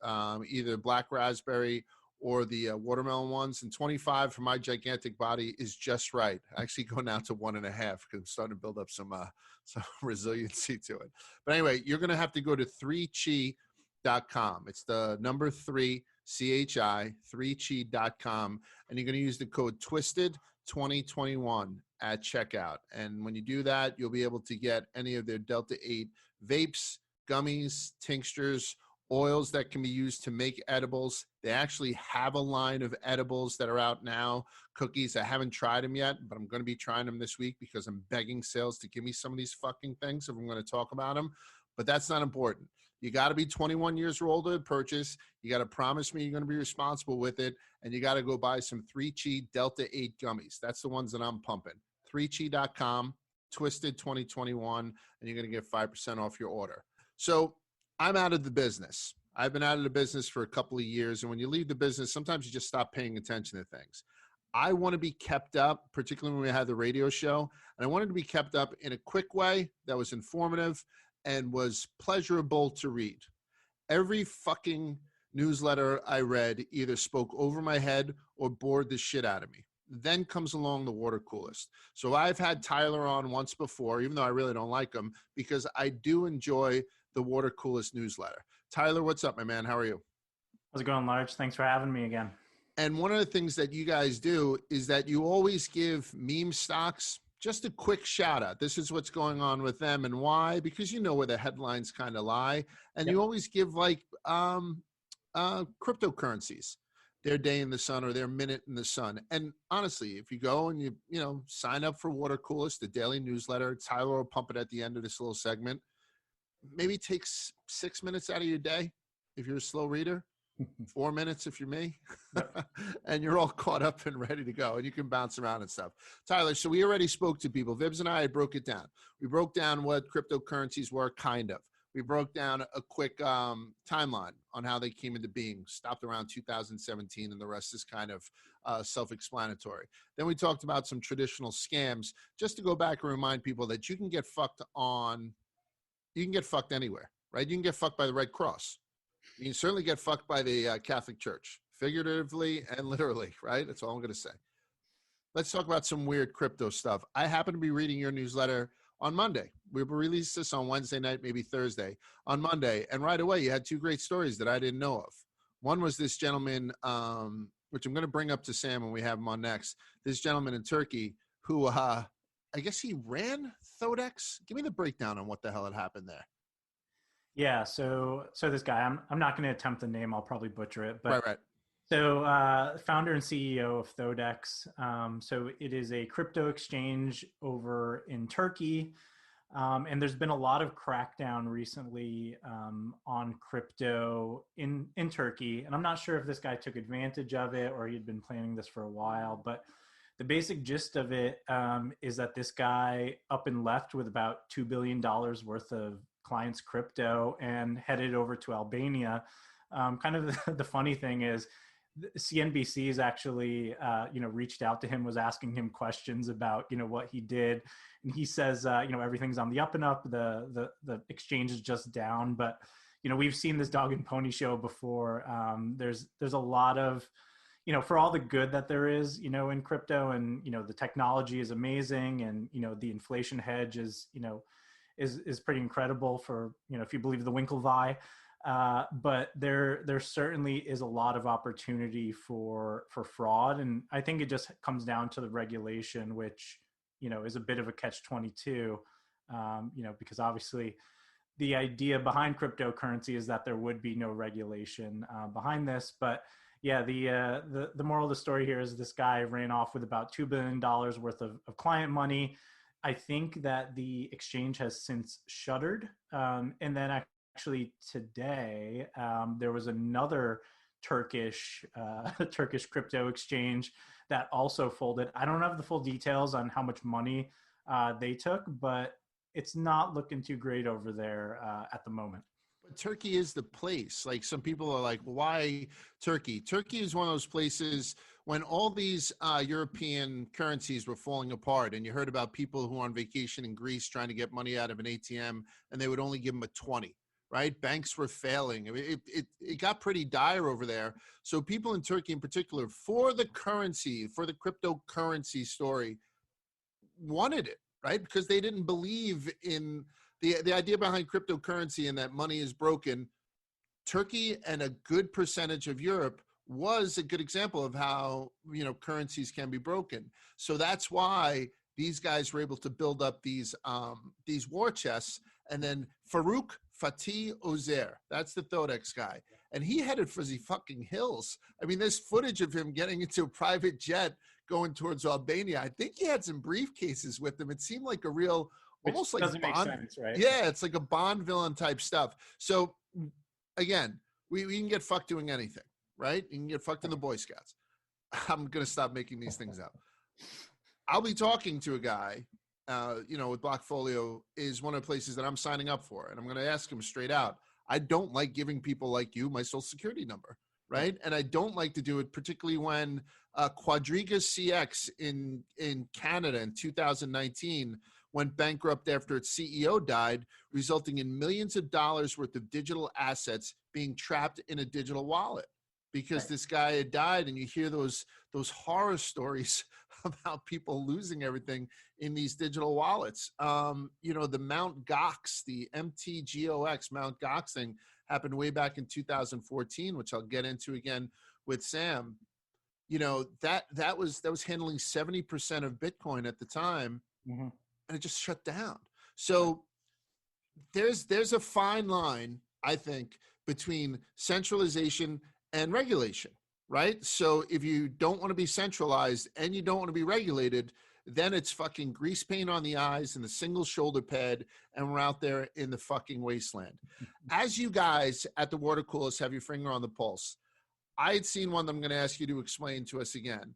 either black raspberry or the watermelon ones, and 25 for my gigantic body is just right. I actually go now to 1.5 because I'm starting to build up some resiliency to it. But anyway, you're going to have to go to 3chi.com. It's the number 3, CHI, 3chi.com, and you're going to use the code TWISTED2021 at checkout. And when you do that, you'll be able to get any of their Delta 8 vapes, gummies, tinctures, oils that can be used to make edibles. They actually have a line of edibles that are out now, cookies. I haven't tried them yet, but I'm going to be trying them this week because I'm begging sales to give me some of these fucking things if I'm going to talk about them. But that's not important. You got to be 21 years or older to purchase. You got to promise me you're going to be responsible with it, and you got to go buy some 3Chi Delta 8 gummies. That's the ones that I'm pumping. 3chi.com, Twisted2021, and you're going to get 5% off your order. So I'm out of the business. I've been out of the business for a couple of years, and when you leave the business, sometimes you just stop paying attention to things. I want to be kept up, particularly when we had the radio show, and I wanted to be kept up in a quick way that was informative and was pleasurable to read. Every fucking newsletter I read either spoke over my head or bored the shit out of me. Then comes along the Water Coolest. So I've had Tyler on once before, even though I really don't like him, because I do enjoy the Water Coolest newsletter. Tyler, what's up, my man? How are you? How's it going, Large? Thanks for having me again. And one of the things that you guys do is that you always give meme stocks just a quick shout out. This is what's going on with them and why, because you know where the headlines kind of lie. And you always give like cryptocurrencies, their day in the sun or their minute in the sun. And honestly, if you go and you sign up for Water Coolest, the daily newsletter, Tyler will pump it at the end of this little segment. Maybe takes 6 minutes out of your day if you're a slow reader, 4 minutes if you're me, and you're all caught up and ready to go, and you can bounce around and stuff. Tyler, so we already spoke to people. Vibs and I broke it down. We broke down what cryptocurrencies were, kind of. We broke down a quick timeline on how they came into being, stopped around 2017, and the rest is kind of self-explanatory. Then we talked about some traditional scams, just to go back and remind people that you can get fucked anywhere, right? You can get fucked by the Red Cross. You can certainly get fucked by the Catholic Church, figuratively and literally, right? That's all I'm going to say. Let's talk about some weird crypto stuff. I happen to be reading your newsletter on Monday. We released this on Wednesday night, maybe Thursday. On Monday, and right away, you had 2 great stories that I didn't know of. One was this gentleman, which I'm going to bring up to Sam when we have him on next, this gentleman in Turkey who I guess he ran Thodex. Give me the breakdown on what the hell had happened there. Yeah, so this guy, I'm not going to attempt the name. I'll probably butcher it. But right. So, founder and CEO of Thodex. So it is a crypto exchange over in Turkey. And there's been a lot of crackdown recently on crypto in Turkey. And I'm not sure if this guy took advantage of it or he'd been planning this for a while. But the basic gist of it is that this guy up and left with about $2 billion worth of clients' crypto and headed over to Albania. Kind of the funny thing is, CNBC is actually, reached out to him, was asking him questions about, what he did. And he says, everything's on the up and up. The exchange is just down. But, we've seen this dog and pony show before. There's a lot of, for all the good that there is, in crypto and, the technology is amazing. And, the inflation hedge is pretty incredible for, if you believe the Winklevi. But there certainly is a lot of opportunity for fraud. And I think it just comes down to the regulation, which, is a bit of a catch-22, because obviously the idea behind cryptocurrency is that there would be no regulation behind this. But yeah, the moral of the story here is this guy ran off with about $2 billion worth of client money. I think that the exchange has since shuttered. And then actually today, there was another Turkish crypto exchange that also folded. I don't have the full details on how much money they took, but it's not looking too great over there at the moment. But Turkey is the place. Like, some people are like, why Turkey? Turkey is one of those places when all these European currencies were falling apart, and you heard about people who were on vacation in Greece trying to get money out of an ATM, and they would only give them a 20. Right? Banks were failing. I mean, it got pretty dire over there. So people in Turkey in particular, for the cryptocurrency story, wanted it, right? Because they didn't believe in the idea behind cryptocurrency and that money is broken. Turkey and a good percentage of Europe was a good example of how, currencies can be broken. So that's why these guys were able to build up these war chests. And then Farouk Fatih Ozer, that's the Thodex guy. And he headed for the fucking hills. I mean, there's footage of him getting into a private jet going towards Albania. I think he had some briefcases with him. It seemed like a real, almost like doesn't Bond. Make sense, right? Yeah, it's like a Bond villain type stuff. So again, we can get fucked doing anything, right? You can get fucked in the Boy Scouts. I'm going to stop making these things up. I'll be talking to a guy, with Blockfolio is one of the places that I'm signing up for. And I'm going to ask him straight out. I don't like giving people like you my social security number, right? And I don't like to do it, particularly when Quadriga CX in Canada in 2019 went bankrupt after its CEO died, resulting in millions of dollars worth of digital assets being trapped in a digital wallet because this guy had died. And you hear those horror stories about people losing everything in these digital wallets. The Mount Gox, the MTGOX Mount Gox thing happened way back in 2014, which I'll get into again with Sam. That was handling 70% of Bitcoin at the time, and it just shut down. So there's a fine line, I think, between centralization and regulation. Right? So if you don't want to be centralized and you don't want to be regulated, then it's fucking grease paint on the eyes and the single shoulder pad, and we're out there in the fucking wasteland. As you guys at the water coolers have your finger on the pulse, I had seen one that I'm going to ask you to explain to us again.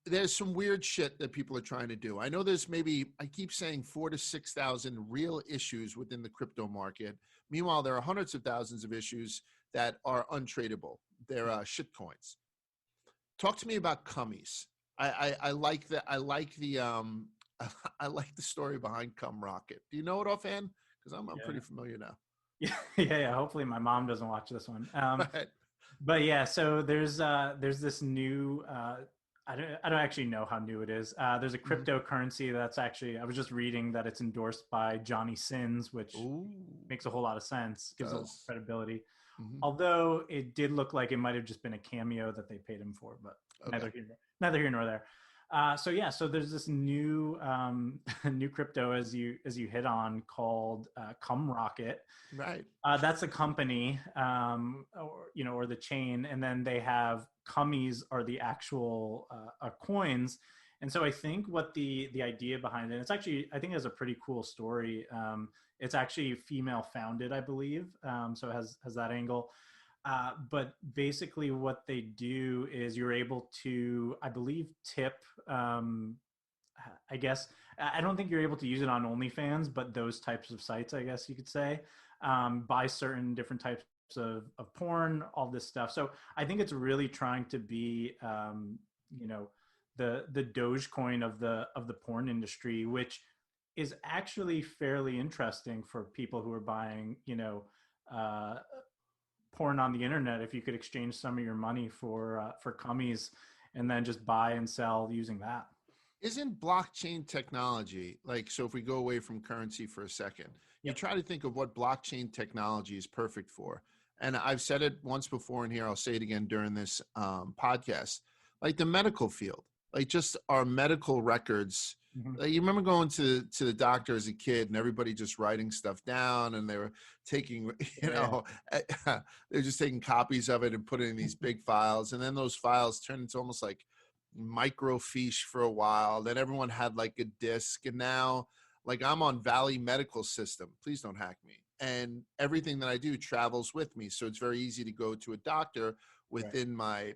There's some weird shit that people are trying to do. I know there's maybe, I keep saying 4,000 to 6,000 real issues within the crypto market. Meanwhile, there are hundreds of thousands of issues that are untradeable. They're shit coins. Talk to me about Cummies. I like the I like the story behind Cum Rocket. Do you know it offhand? Because I'm pretty familiar now. Yeah. Hopefully my mom doesn't watch this one. Right. But yeah, so there's this new. I don't actually know how new it is. There's a cryptocurrency that's actually, I was just reading that it's endorsed by Johnny Sins, which makes a whole lot of sense, gives it credibility. Although it did look like it might have just been a cameo that they paid him for, but neither here nor there. So there's this new new crypto as you hit on called Cumrocket. Right. That's a company, or the chain, and then they have Cummies are the actual coins. And so I think what the idea behind it, I think it has a pretty cool story. It's actually female founded, I believe. So it has that angle. But basically what they do is you're able to, I believe, tip, I guess, I don't think you're able to use it on OnlyFans, but those types of sites, I guess you could say, buy certain different types of porn, all this stuff. So I think it's really trying to be, the Dogecoin of the porn industry, which is actually fairly interesting for people who are buying, porn on the internet. If you could exchange some of your money for cummies and then just buy and sell using that. Isn't blockchain technology, so if we go away from currency for a second, you try to think of what blockchain technology is perfect for. And I've said it once before in here, I'll say it again during this podcast, like the medical field, like just our medical records. Mm-hmm. You remember going to the doctor as a kid and everybody just writing stuff down, and they were taking, they're just taking copies of it and putting it in these big files. And then those files turned into almost like microfiche for a while. Then everyone had like a disc, and now like I'm on Valley Medical System. Please don't hack me. And everything that I do travels with me. So it's very easy to go to a doctor within my,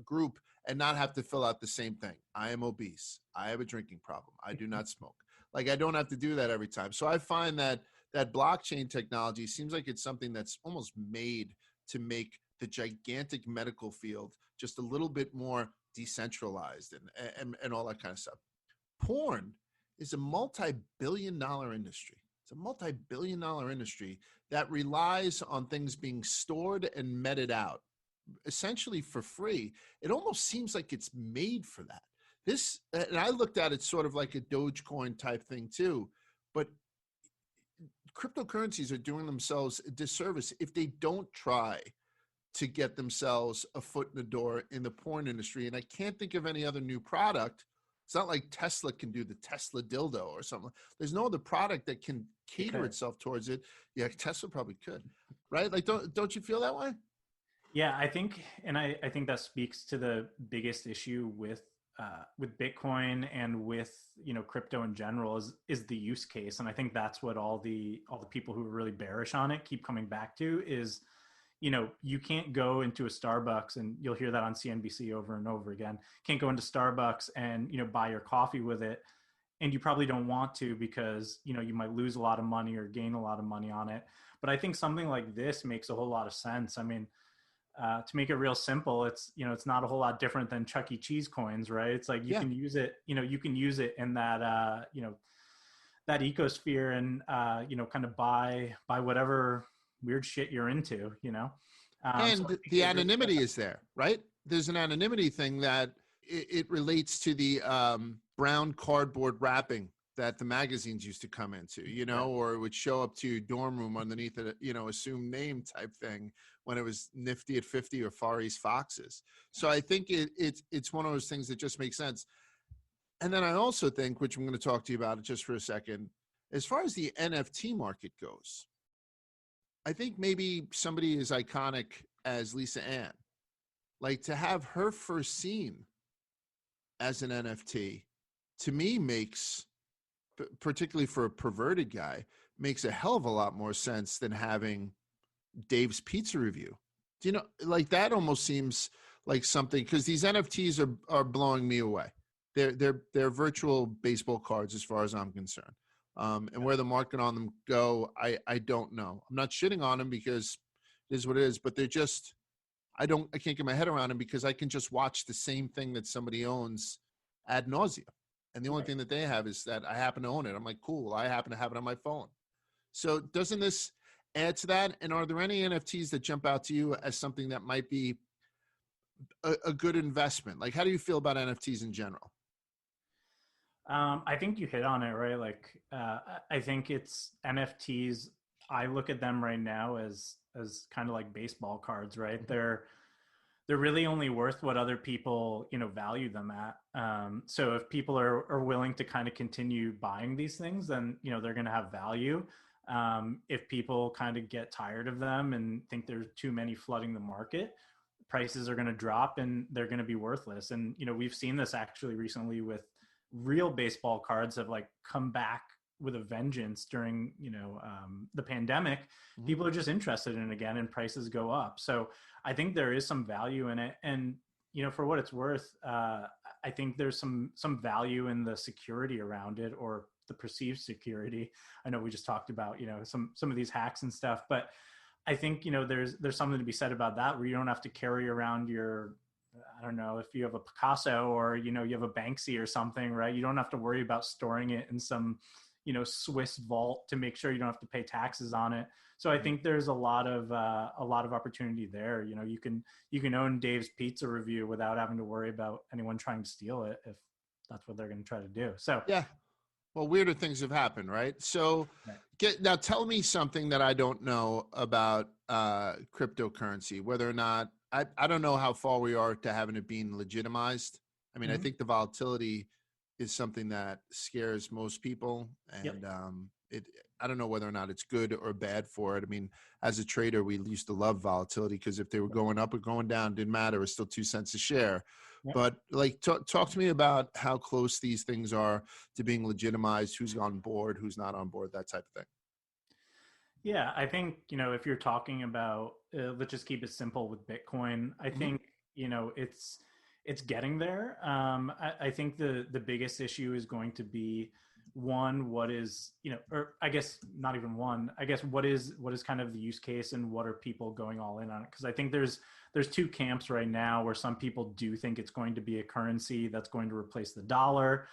group and not have to fill out the same thing. I am obese. I have a drinking problem. I do not smoke. Like I don't have to do that every time. So I find that blockchain technology seems like it's something that's almost made to make the gigantic medical field just a little bit more decentralized and all that kind of stuff. Porn is a multi-billion-dollar industry. It's a multi-billion-dollar industry that relies on things being stored and meted out, essentially for free. It almost seems like it's made for that. And I looked at it sort of like a Dogecoin type thing too, but cryptocurrencies are doing themselves a disservice if they don't try to get themselves a foot in the door in the porn industry. And I can't think of any other new product. It's not like Tesla can do the Tesla dildo or something. There's no other product that can cater itself towards it. Yeah, Tesla probably could, right? Like, don't you feel that way? Yeah, I think that speaks to the biggest issue with Bitcoin and with crypto in general is the use case, and I think that's what all the people who are really bearish on it keep coming back to is. You can't go into a Starbucks, and you'll hear that on CNBC over and over again. Can't go into Starbucks and, buy your coffee with it. And you probably don't want to because, you might lose a lot of money or gain a lot of money on it. But I think something like this makes a whole lot of sense. I mean, to make it real simple, it's, it's not a whole lot different than Chuck E. Cheese coins, right? It's like you can use it, you can use it in that, that ecosphere and, kind of buy whatever weird shit you're into, and so the anonymity is there, right? There's an anonymity thing that it relates to the brown cardboard wrapping that the magazines used to come into, or it would show up to your dorm room underneath a, assumed name type thing when it was Nifty at 50 or Far East Foxes. So I think it's one of those things that just makes sense. And then I also think, which I'm going to talk to you about just for a second, as far as the NFT market goes, I think maybe somebody as iconic as Lisa Ann, like to have her first scene as an NFT, to me makes, particularly for a perverted guy, makes a hell of a lot more sense than having Dave's Pizza Review. Do you know, like that almost seems like something, because these NFTs are blowing me away. They're virtual baseball cards as far as I'm concerned. And where the market on them go, I don't know. I'm not shitting on them because it is what it is, but they're just, I can't get my head around them because I can just watch the same thing that somebody owns ad nauseum. And the only thing that they have is that I happen to own it. I'm like, cool, I happen to have it on my phone. So doesn't this add to that? And are there any NFTs that jump out to you as something that might be a good investment? Like, how do you feel about NFTs in general? I think you hit on it, right? Like, I think it's NFTs. I look at them right now as kind of like baseball cards, right? they're really only worth what other people, value them at. So if people are willing to kind of continue buying these things, then, they're going to have value. If people kind of get tired of them and think there's too many flooding the market, prices are going to drop and they're going to be worthless. And, we've seen this actually recently with real baseball cards have like come back with a vengeance during, the pandemic. Mm-hmm. People are just interested in it again and prices go up. So I think there is some value in it. And, for what it's worth, I think there's some value in the security around it, or the perceived security. I know we just talked about, some of these hacks and stuff, but I think, there's something to be said about that, where you don't have to carry around your, I don't know, if you have a Picasso or, you have a Banksy or something, right? You don't have to worry about storing it in some, Swiss vault to make sure you don't have to pay taxes on it. So I think there's a lot of opportunity there. You can own Dave's Pizza Review without having to worry about anyone trying to steal it, if that's what they're going to try to do. So yeah. Well, weirder things have happened, right? So now tell me something that I don't know about cryptocurrency, whether or not, I don't know how far we are to having it being legitimized. I mean, I think the volatility is something that scares most people. And I don't know whether or not it's good or bad for it. I mean, as a trader, we used to love volatility because if they were going up or going down, didn't matter. It was still 2 cents a share. But like, talk to me about how close these things are to being legitimized, who's on board, who's not on board, that type of thing. Yeah, I think, if you're talking about, let's just keep it simple with Bitcoin, I think, it's getting there. I think the biggest issue is going to be, one, what is, or I guess not even one, I guess what is kind of the use case and what are people going all in on it? Because I think there's two camps right now where some people do think it's going to be a currency that's going to replace the dollar.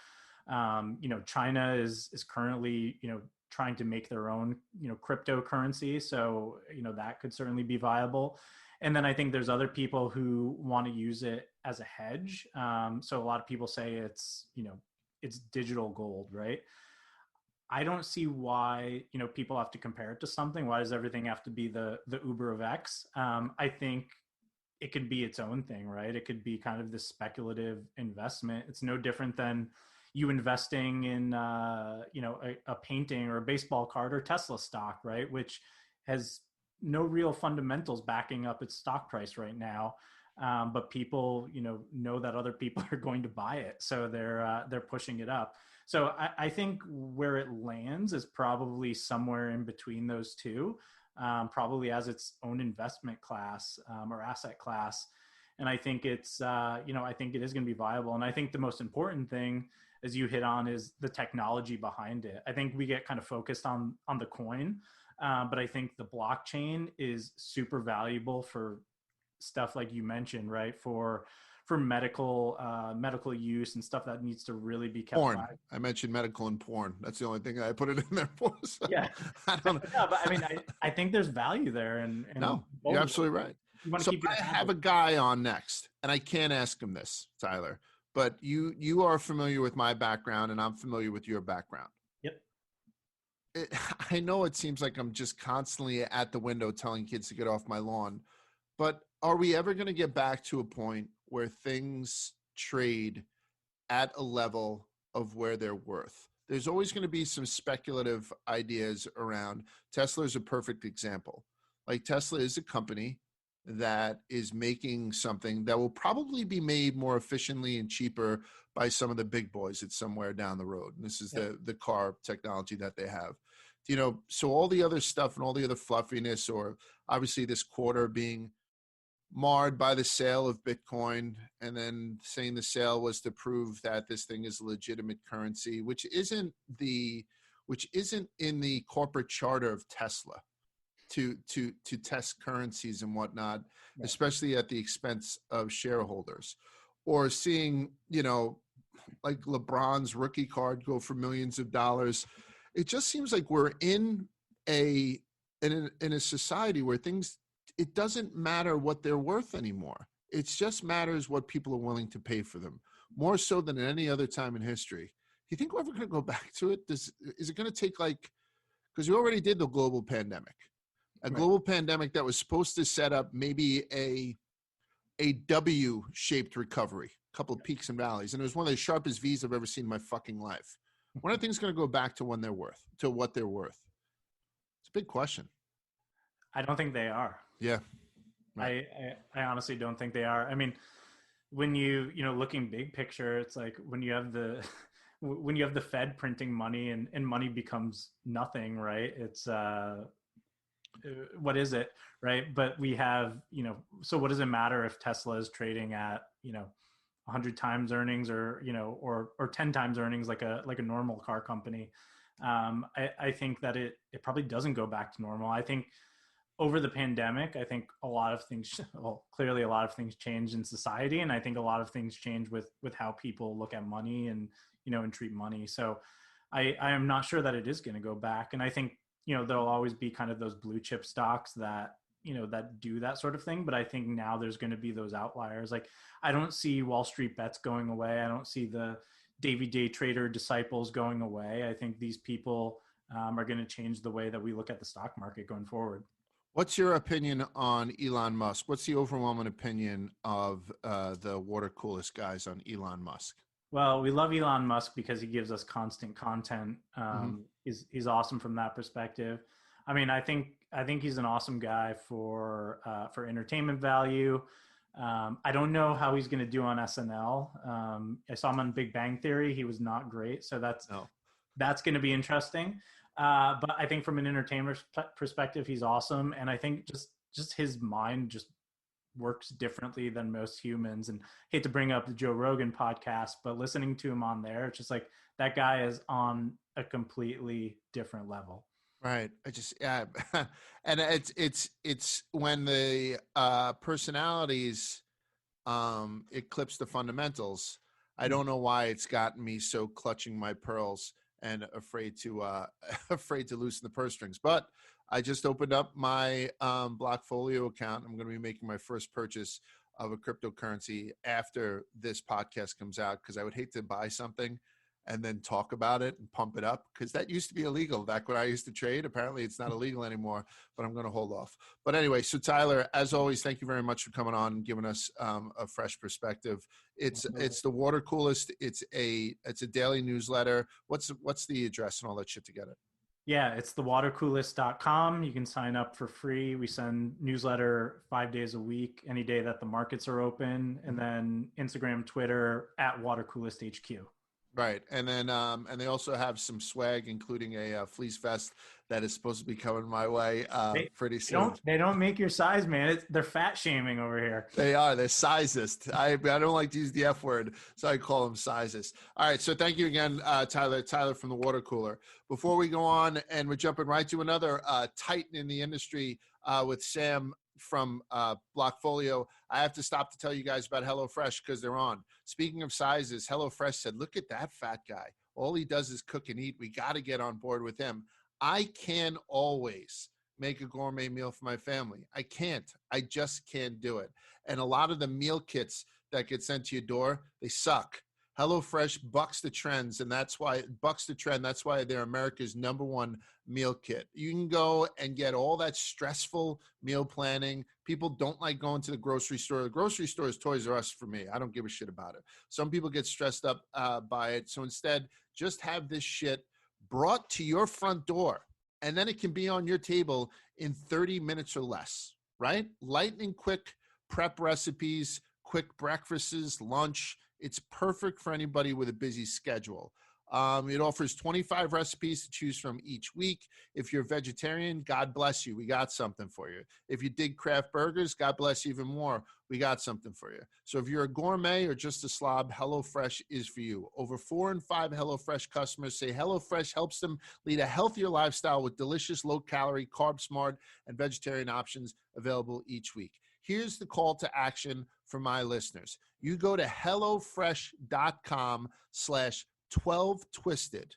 China is currently, trying to make their own, cryptocurrency. So, that could certainly be viable. And then I think there's other people who want to use it as a hedge. So a lot of people say it's digital gold, right? I don't see why, people have to compare it to something. Why does everything have to be the Uber of X? I think it could be its own thing, right? It could be kind of this speculative investment. It's no different than you investing in, a painting or a baseball card or Tesla stock, right? Which has no real fundamentals backing up its stock price right now. But people, know that other people are going to buy it. So they're pushing it up. So I think where it lands is probably somewhere in between those two, probably as its own investment class or asset class. And I think it's, I think it is going to be viable. And I think the most important thing, as you hit on, is the technology behind it. I think we get kind of focused on the coin, but I think the blockchain is super valuable for stuff like you mentioned, right? For medical use and stuff that needs to really be kept. Porn. I mentioned medical and porn. That's the only thing I put it in there for. So yeah. I don't know. Yeah, but I mean, I think there's value there. And no, you're absolutely right. So I have a guy on next, and I can't ask him this, Tyler, but you are familiar with my background, and I'm familiar with your background. Yep. I know it seems like I'm just constantly at the window telling kids to get off my lawn, but are we ever going to get back to a point where things trade at a level of where they're worth? There's always going to be some speculative ideas around. Tesla is a perfect example. Like, Tesla is a company that is making something that will probably be made more efficiently and cheaper by some of the big boys. It's somewhere down the road. And this is the car technology that they have. So all the other stuff and all the other fluffiness, or obviously this quarter being marred by the sale of Bitcoin, and then saying the sale was to prove that this thing is a legitimate currency, which isn't in the corporate charter of Tesla to test currencies and whatnot, especially at the expense of shareholders. Or seeing, like LeBron's rookie card go for millions of dollars. It just seems like we're in a society where things, it doesn't matter what they're worth anymore. It just matters what people are willing to pay for them, more so than at any other time in history. Do you think we're ever going to go back to it? Is it going to take, like, because we already did the global pandemic, global pandemic that was supposed to set up maybe a a W-shaped recovery, a couple of peaks and valleys, and it was one of the sharpest V's I've ever seen in my fucking life. When are things going to go back to what they're worth? It's a big question. I don't think they are. Yeah. Right. I honestly don't think they are. I mean, when you looking big picture, it's like when you have the Fed printing money and money becomes nothing, right? It's what is it, right? But we have, so what does it matter if Tesla is trading at 100 times earnings or 10 times earnings like a normal car company? I think that it probably doesn't go back to normal. I think over the pandemic, I think clearly a lot of things changed in society, and I think a lot of things change with how people look at money and and treat money. So I am not sure that it is going to go back, and I think there'll always be kind of those blue chip stocks that that do that sort of thing. But I think now there's going to be those outliers. Like I don't see Wall Street Bets going away. I don't see the Davey Day Trader disciples going away. I think these people are going to change the way that we look at the stock market going forward. What's your opinion on Elon Musk? What's the overwhelming opinion of the water coolest guys on Elon Musk? Well, we love Elon Musk because he gives us constant content. He's awesome from that perspective. I mean, I think he's an awesome guy for entertainment value. I don't know how he's going to do on SNL. I saw him on Big Bang Theory. He was not great. So that's going to be interesting. But I think from an entertainment perspective, he's awesome. And I think just his mind just works differently than most humans. And I hate to bring up the Joe Rogan podcast, but listening to him on there, it's just like that guy is on a completely different level. Right. And it's when the personalities eclipse the fundamentals. I don't know why it's gotten me so clutching my pearls and afraid to loosen the purse strings. But I just opened up my Blockfolio account. I'm going to be making my first purchase of a cryptocurrency after this podcast comes out, because I would hate to buy something and then talk about it and pump it up, because that used to be illegal back when I used to trade. Apparently it's not illegal anymore, but I'm going to hold off. But anyway, so Tyler, as always, thank you very much for coming on and giving us a fresh perspective. It's the water coolest. It's a daily newsletter. What's the address and all that shit together? Yeah, it's thewatercoolest.com. You can sign up for free. We send newsletter 5 days a week, any day that the markets are open, and then Instagram, Twitter @watercoolesthq. Right. And then and they also have some swag, including a fleece vest that is supposed to be coming my way pretty soon. They don't make your size, man. They're fat shaming over here. They are. They're sizist. I don't like to use the F word, so I call them sizist. All right. So thank you again, Tyler from the Water Cooler. Before we go on, and we're jumping right to another titan in the industry with Sam from Blockfolio, I have to stop to tell you guys about HelloFresh because they're on. Speaking of sizes, HelloFresh said, look at that fat guy. All he does is cook and eat. We got to get on board with him. I can always make a gourmet meal for my family. I can't. I just can't do it. And a lot of the meal kits that get sent to your door, they suck. HelloFresh bucks the trends, and that's why they're America's #1 meal kit. You can go and get all that stressful meal planning. People don't like going to the grocery store. The grocery store is Toys R Us for me. I don't give a shit about it. Some people get stressed up by it. So instead, just have this shit brought to your front door, and then it can be on your table in 30 minutes or less, right? Lightning quick prep recipes, quick breakfasts, lunch. It's perfect for anybody with a busy schedule. It offers 25 recipes to choose from each week. If you're a vegetarian, God bless you. We got something for you. If you dig craft burgers, God bless you even more. We got something for you. So if you're a gourmet or just a slob, HelloFresh is for you. Over 4 in 5 HelloFresh customers say HelloFresh helps them lead a healthier lifestyle with delicious, low-calorie, carb-smart, and vegetarian options available each week. Here's the call to action for my listeners. You go to HelloFresh.com/12twisted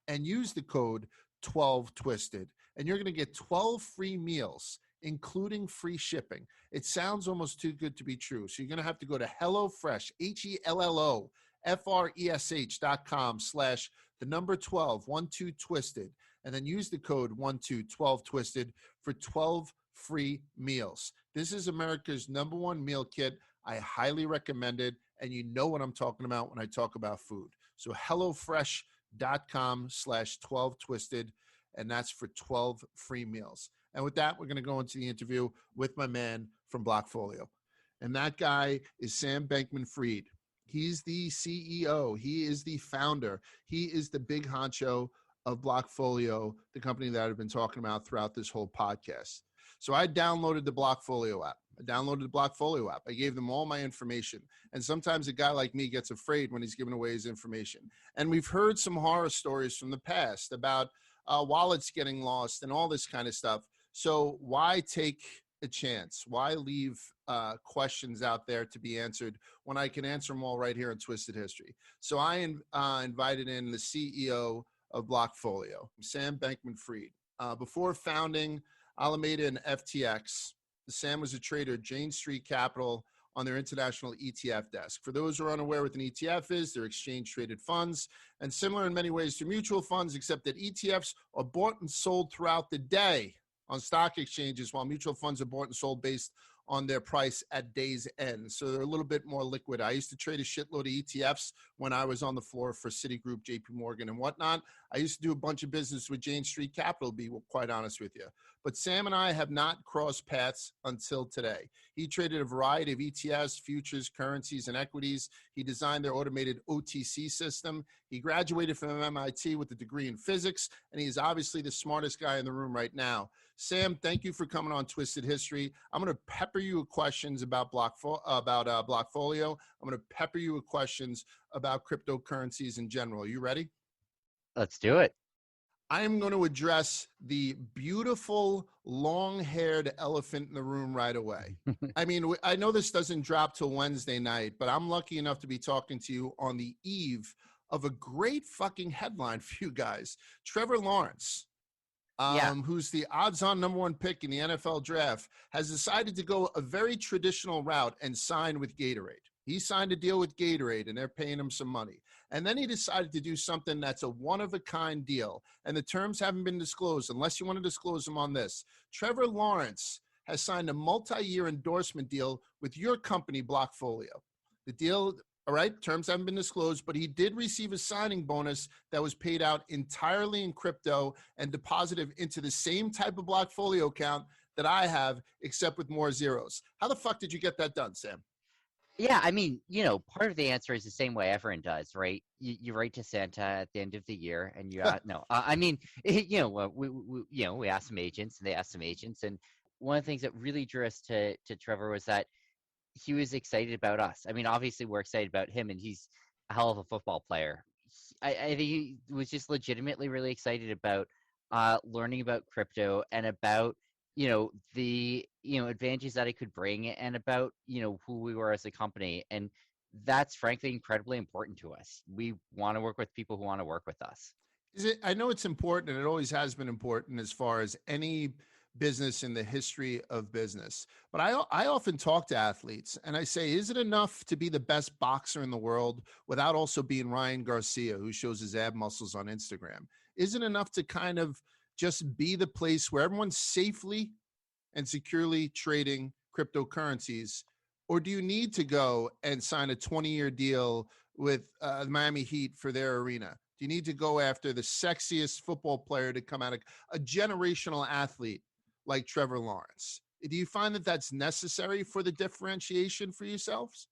and use the code 12twisted, and you're going to get 12 free meals, including free shipping. It sounds almost too good to be true. So you're going to have to go to HelloFresh, HelloFresh.com/12 twisted, and then use the code 12twisted for 12 free meals. This is America's #1 meal kit. I highly recommend it, and you know what I'm talking about when I talk about food. So HelloFresh.com/12twisted, and that's for 12 free meals. And with that, we're going to go into the interview with my man from Blockfolio. And that guy is Sam Bankman-Fried. He's the CEO. He is the founder. He is the big honcho of Blockfolio, the company that I've been talking about throughout this whole podcast. So I downloaded the Blockfolio app. I gave them all my information. And sometimes a guy like me gets afraid when he's giving away his information. And we've heard some horror stories from the past about wallets getting lost and all this kind of stuff. So why take a chance? Why leave questions out there to be answered when I can answer them all right here in Twisted History? So I invited in the CEO of Blockfolio, Sam Bankman-Fried. Before founding Alameda and FTX, Sam was a trader at Jane Street Capital on their international ETF desk. For those who are unaware what an ETF is, they're exchange-traded funds, and similar in many ways to mutual funds, except that ETFs are bought and sold throughout the day on stock exchanges, while mutual funds are bought and sold based on their price at day's end. So they're a little bit more liquid. I used to trade a shitload of ETFs when I was on the floor for Citigroup, JP Morgan, and whatnot. I used to do a bunch of business with Jane Street Capital, to be quite honest with you. But Sam and I have not crossed paths until today. He traded a variety of ETFs, futures, currencies, and equities. He designed their automated OTC system. He graduated from MIT with a degree in physics, and he's obviously the smartest guy in the room right now. Sam, thank you for coming on Twisted History. I'm going to pepper you with questions about Blockfolio. I'm going to pepper you with questions about cryptocurrencies in general. Are you ready? Let's do it. I am going to address the beautiful, long-haired elephant in the room right away. I mean, I know this doesn't drop till Wednesday night, but I'm lucky enough to be talking to you on the eve of a great fucking headline for you guys. Trevor Lawrence, who's the odds-on #1 pick in the NFL draft, has decided to go a very traditional route and sign with Gatorade. He signed a deal with Gatorade, and they're paying him some money. And then he decided to do something that's a one-of-a-kind deal, and the terms haven't been disclosed, unless you want to disclose them on this. Trevor Lawrence has signed a multi-year endorsement deal with your company, Blockfolio. The deal, all right, terms haven't been disclosed, but he did receive a signing bonus that was paid out entirely in crypto and deposited into the same type of Blockfolio account that I have, except with more zeros. How the fuck did you get that done, Sam? Yeah, I mean, part of the answer is the same way everyone does, right? You write to Santa at the end of the year, and you we asked some agents, and they asked some agents, and one of the things that really drew us to Trevor was that he was excited about us. I mean, obviously, we're excited about him, and he's a hell of a football player. I think he was just legitimately really excited about learning about crypto and about the advantages that it could bring, and about who we were as a company. And that's frankly incredibly important to us. We want to work with people who want to work with us. I know it's important, and it always has been important as far as any business in the history of business. But I often talk to athletes, and I say, is it enough to be the best boxer in the world without also being Ryan Garcia, who shows his ab muscles on Instagram? Is it enough to kind of just be the place where everyone's safely and securely trading cryptocurrencies? Or do you need to go and sign a 20-year deal with the Miami Heat for their arena? Do you need to go after the sexiest football player to come out of a generational athlete like Trevor Lawrence? Do you find that that's necessary for the differentiation for yourselves?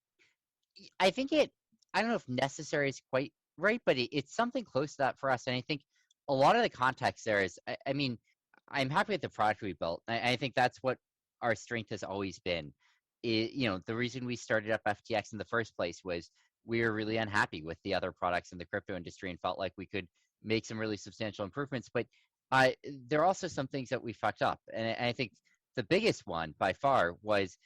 I think I don't know if necessary is quite right, but it's something close to that for us. And I think a lot of the context there is, I mean, I'm happy with the product we built. I think that's what our strength has always been. The reason we started up FTX in the first place was we were really unhappy with the other products in the crypto industry and felt like we could make some really substantial improvements. But there are also some things that we fucked up. And I think the biggest one by far was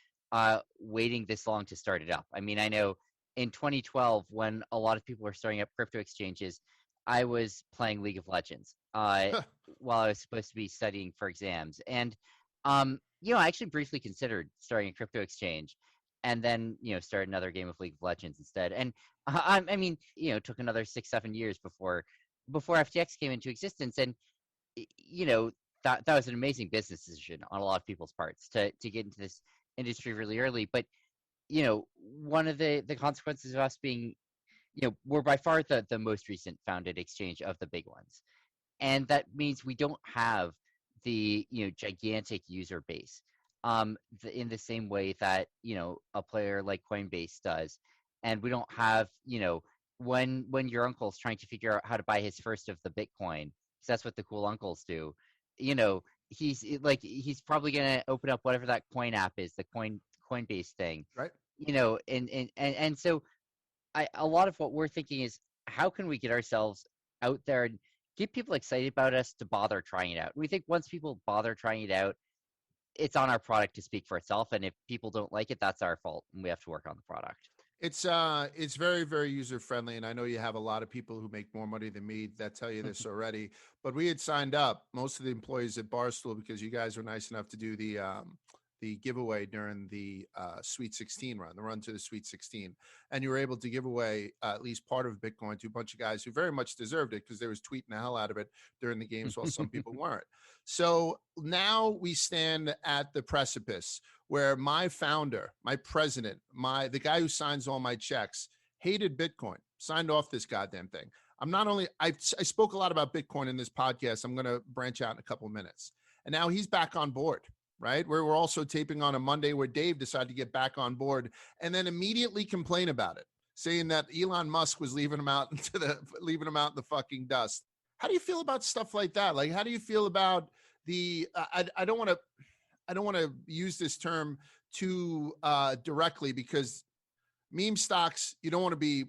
waiting this long to start it up. I mean, I know in 2012, when a lot of people were starting up crypto exchanges, I was playing League of Legends while I was supposed to be studying for exams. And, I actually briefly considered starting a crypto exchange and then, start another game of League of Legends instead. And it took another 6-7 years before FTX came into existence. And you know, that was an amazing business decision on a lot of people's parts to get into this industry really early. But, you know, one of the consequences of us being, you know, we're by far the most recent founded exchange of the big ones. And that means we don't have the, you know, gigantic user base in the same way that, you know, a player like Coinbase does. And we don't have, you know, when your uncle's trying to figure out how to buy his first of the Bitcoin, because that's what the cool uncles do, you know, he's probably going to open up whatever that coin app is, the Coinbase thing. Right. You know, and so a lot of what we're thinking is, how can we get ourselves out there and get people excited about us to bother trying it out? We think once people bother trying it out, it's on our product to speak for itself. And if people don't like it, that's our fault, and we have to work on the product. It's very, very user friendly, and I know you have a lot of people who make more money than me that tell you this already. But we had signed up most of the employees at Barstool because you guys were nice enough to do the giveaway during the Sweet 16 run, the run to the Sweet 16, and you were able to give away at least part of Bitcoin to a bunch of guys who very much deserved it because they was tweeting the hell out of it during the games while some people weren't. So now we stand at the precipice where my founder, my president, the guy who signs all my checks, hated Bitcoin, signed off this goddamn thing. I spoke a lot about Bitcoin in this podcast. I'm going to branch out in a couple of minutes. And now he's back on board, right? We're also taping on a Monday where Dave decided to get back on board and then immediately complain about it, saying that Elon Musk was leaving him out in the fucking dust. How do you feel about stuff like that? Like, how do you feel about I don't want to use this term too directly because meme stocks, you don't want to be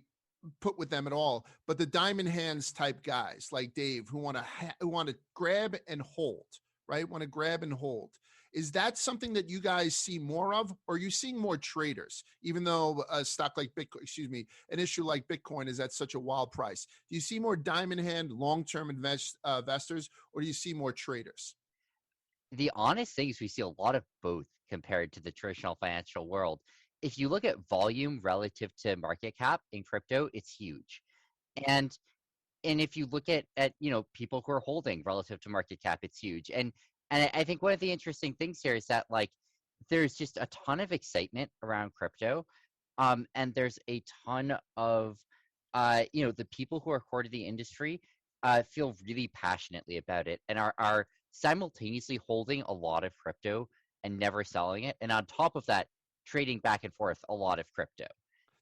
put with them at all, but the diamond hands type guys like Dave who want to grab and hold, right? Want to grab and hold. Is that something that you guys see more of, or are you seeing more traders, even though a stock like Bitcoin, an issue like Bitcoin is at such a wild price? Do you see more diamond hand long-term investors, or do you see more traders? The honest thing is we see a lot of both compared to the traditional financial world. If you look at volume relative to market cap in crypto, it's huge. And if you look at you know, people who are holding relative to market cap, it's huge. And I think one of the interesting things here is that, like, there's just a ton of excitement around crypto. And there's a ton of, you know, the people who are core to the industry feel really passionately about it and are simultaneously holding a lot of crypto and never selling it. And on top of that, trading back and forth a lot of crypto.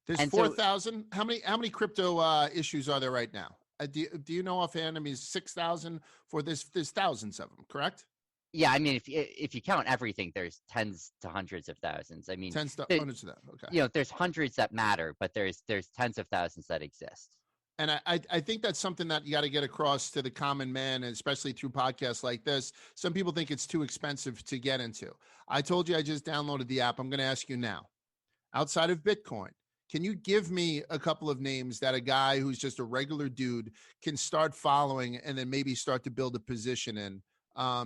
There's 4,000. How many crypto issues are there right now? Do you know offhand? I mean, 6,000 for this. There's thousands of them, correct? Yeah, I mean, if you count everything, there's tens to hundreds of thousands. I mean, tens to hundreds of that. Okay. You know, there's hundreds that matter, but there's tens of thousands that exist. And I think that's something that you got to get across to the common man, and especially through podcasts like this. Some people think it's too expensive to get into. I told you I just downloaded the app. I'm going to ask you now, outside of Bitcoin, can you give me a couple of names that a guy who's just a regular dude can start following and then maybe start to build a position in?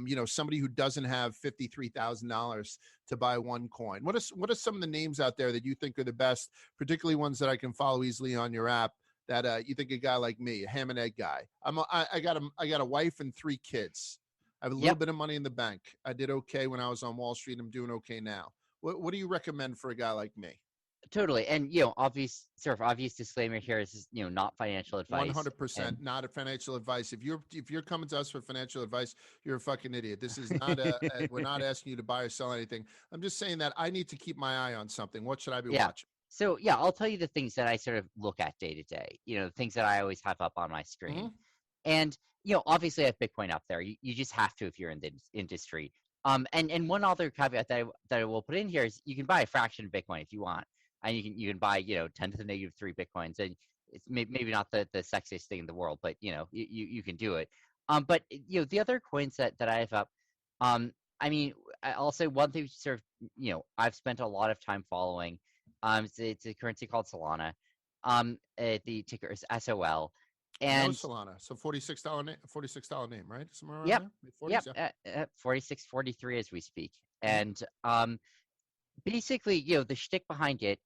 You know, somebody who doesn't have $53,000 to buy one coin. What are some of the names out there that you think are the best, particularly ones that I can follow easily on your app? That you think a guy like me, a ham and egg guy. I got a wife and 3 kids. I have a little bit of money in the bank. I did okay when I was on Wall Street. I'm doing okay now. What do you recommend for a guy like me? Totally. And, you know, obvious disclaimer here is, you know, not financial advice. 100% not a financial advice. If you're coming to us for financial advice, you're a fucking idiot. This is not we're not asking you to buy or sell anything. I'm just saying that I need to keep my eye on something. What should I be watching? So, yeah, I'll tell you the things that I sort of look at day to day, you know, the things that I always have up on my screen. Mm-hmm. And, you know, obviously I have Bitcoin up there. You just have to if you're in the industry. And one other caveat that I will put in here is you can buy a fraction of Bitcoin if you want. And you can buy, you know, 10 to the negative 3 Bitcoins. And it's maybe not the sexiest thing in the world, but, you know, you can do it. But, you know, the other coins that I have up, I mean, I'll say one thing sort of, you know, I've spent a lot of time following. It's a currency called Solana. The ticker is SOL. And Solana. So $46 name, right? Somewhere around yep. there? Yep. 46, 43 as we speak. And basically, you know, the shtick behind it,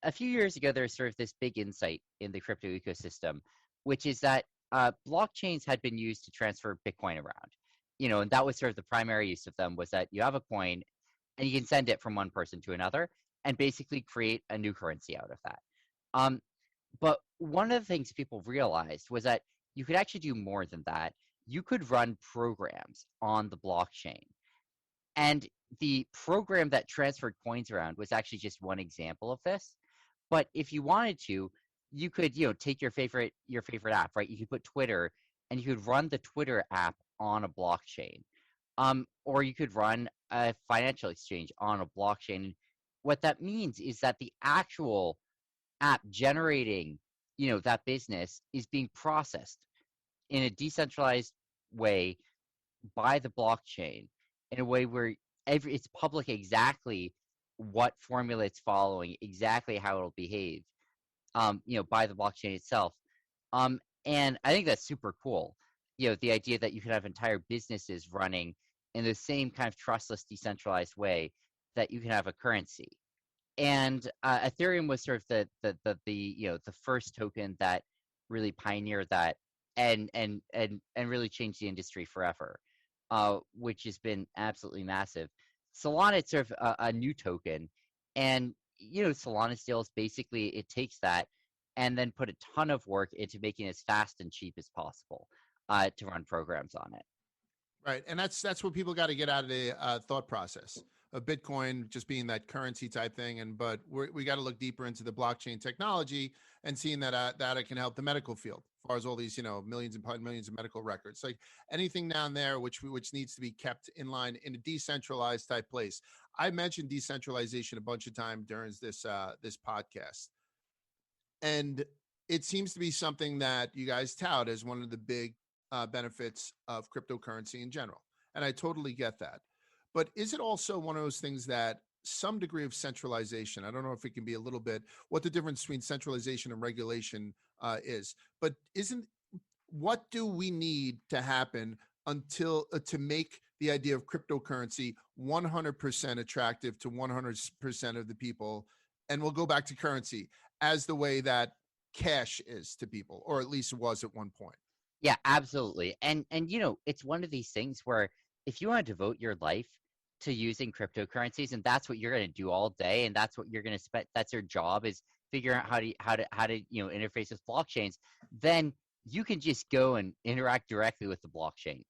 a few years ago, there was sort of this big insight in the crypto ecosystem, which is that blockchains had been used to transfer Bitcoin around. And that was sort of the primary use of them, was that you have a coin and you can send it from one person to another and basically create a new currency out of that. But one of the things people realized was that you could actually do more than that. You could run programs on the blockchain. And the program that transferred coins around was actually just one example of this. But if you wanted to, you could, take your favorite app, right? You could put Twitter, and you could run the Twitter app on a blockchain. Or you could run a financial exchange on a blockchain. What that means is that the actual app generating, that business is being processed in a decentralized way by the blockchain, in a way where it's public exactly what formula it's following, exactly how it'll behave, by the blockchain itself. And I think that's super cool. The idea that you could have entire businesses running in the same kind of trustless, decentralized way that you can have a currency. And Ethereum was sort of the first token that really pioneered that and really changed the industry forever, which has been absolutely massive. Solana is sort of a new token, and Solana deals basically, it takes that and then put a ton of work into making it as fast and cheap as possible to run programs on it. Right, and that's what people got to get out of the thought process of Bitcoin just being that currency type thing, but we got to look deeper into the blockchain technology and seeing that that it can help the medical field as far as all these millions and millions of medical records, like anything down there which needs to be kept in line in a decentralized type place. I mentioned decentralization a bunch of times during this podcast, and it seems to be something that you guys tout as one of the big benefits of cryptocurrency in general, and I totally get that. But is it also one of those things that some degree of centralization, I don't know if it can be a little bit what the difference between centralization and regulation is, but what do we need to happen until to make the idea of cryptocurrency 100% attractive to 100% of the people? And we'll go back to currency as the way that cash is to people, or at least it was at one point. Yeah, absolutely. And it's one of these things where if you want to devote your life to using cryptocurrencies, and that's what you're going to do all day, and that's what you're going to spend, that's your job, is figuring out how to interface with blockchains, then you can just go and interact directly with the blockchain,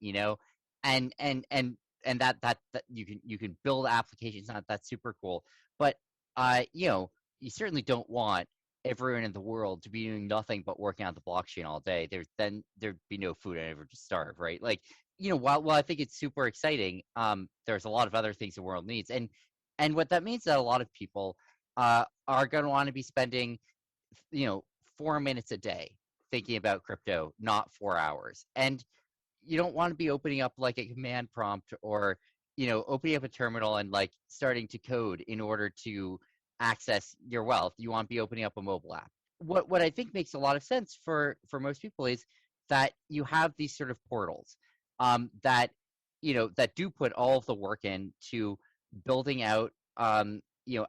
and that you can build applications on it. That's super cool. But you certainly don't want everyone in the world to be doing nothing but working on the blockchain all day. There'd be no food and everyone to starve, right? Like, while I think it's super exciting, there's a lot of other things the world needs, and what that means is that a lot of people are going to want to be spending 4 minutes a day thinking about crypto, not 4 hours. And you don't want to be opening up like a command prompt or opening up a terminal and like starting to code in order to access your wealth. You want to be opening up a mobile app. What I think makes a lot of sense for most people is that you have these sort of portals that do put all of the work into building out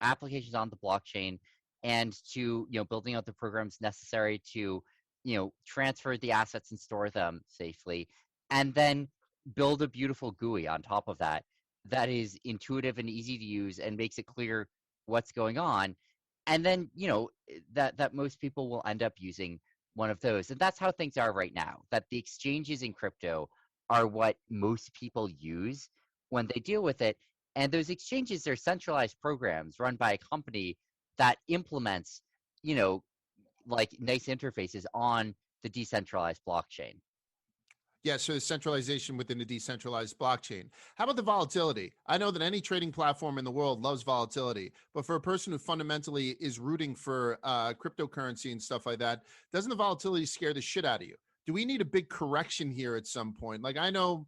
applications on the blockchain, and to building out the programs necessary to transfer the assets and store them safely, and then build a beautiful GUI on top of that is intuitive and easy to use and makes it clear what's going on. And then that most people will end up using one of those. And that's how things are right now, that the exchanges in crypto are what most people use when they deal with it. And those exchanges are centralized programs run by a company that implements, like nice interfaces on the decentralized blockchain. Yeah, so the centralization within the decentralized blockchain. How about the volatility? I know that any trading platform in the world loves volatility, but for a person who fundamentally is rooting for cryptocurrency and stuff like that, doesn't the volatility scare the shit out of you? Do we need a big correction here at some point? Like, I know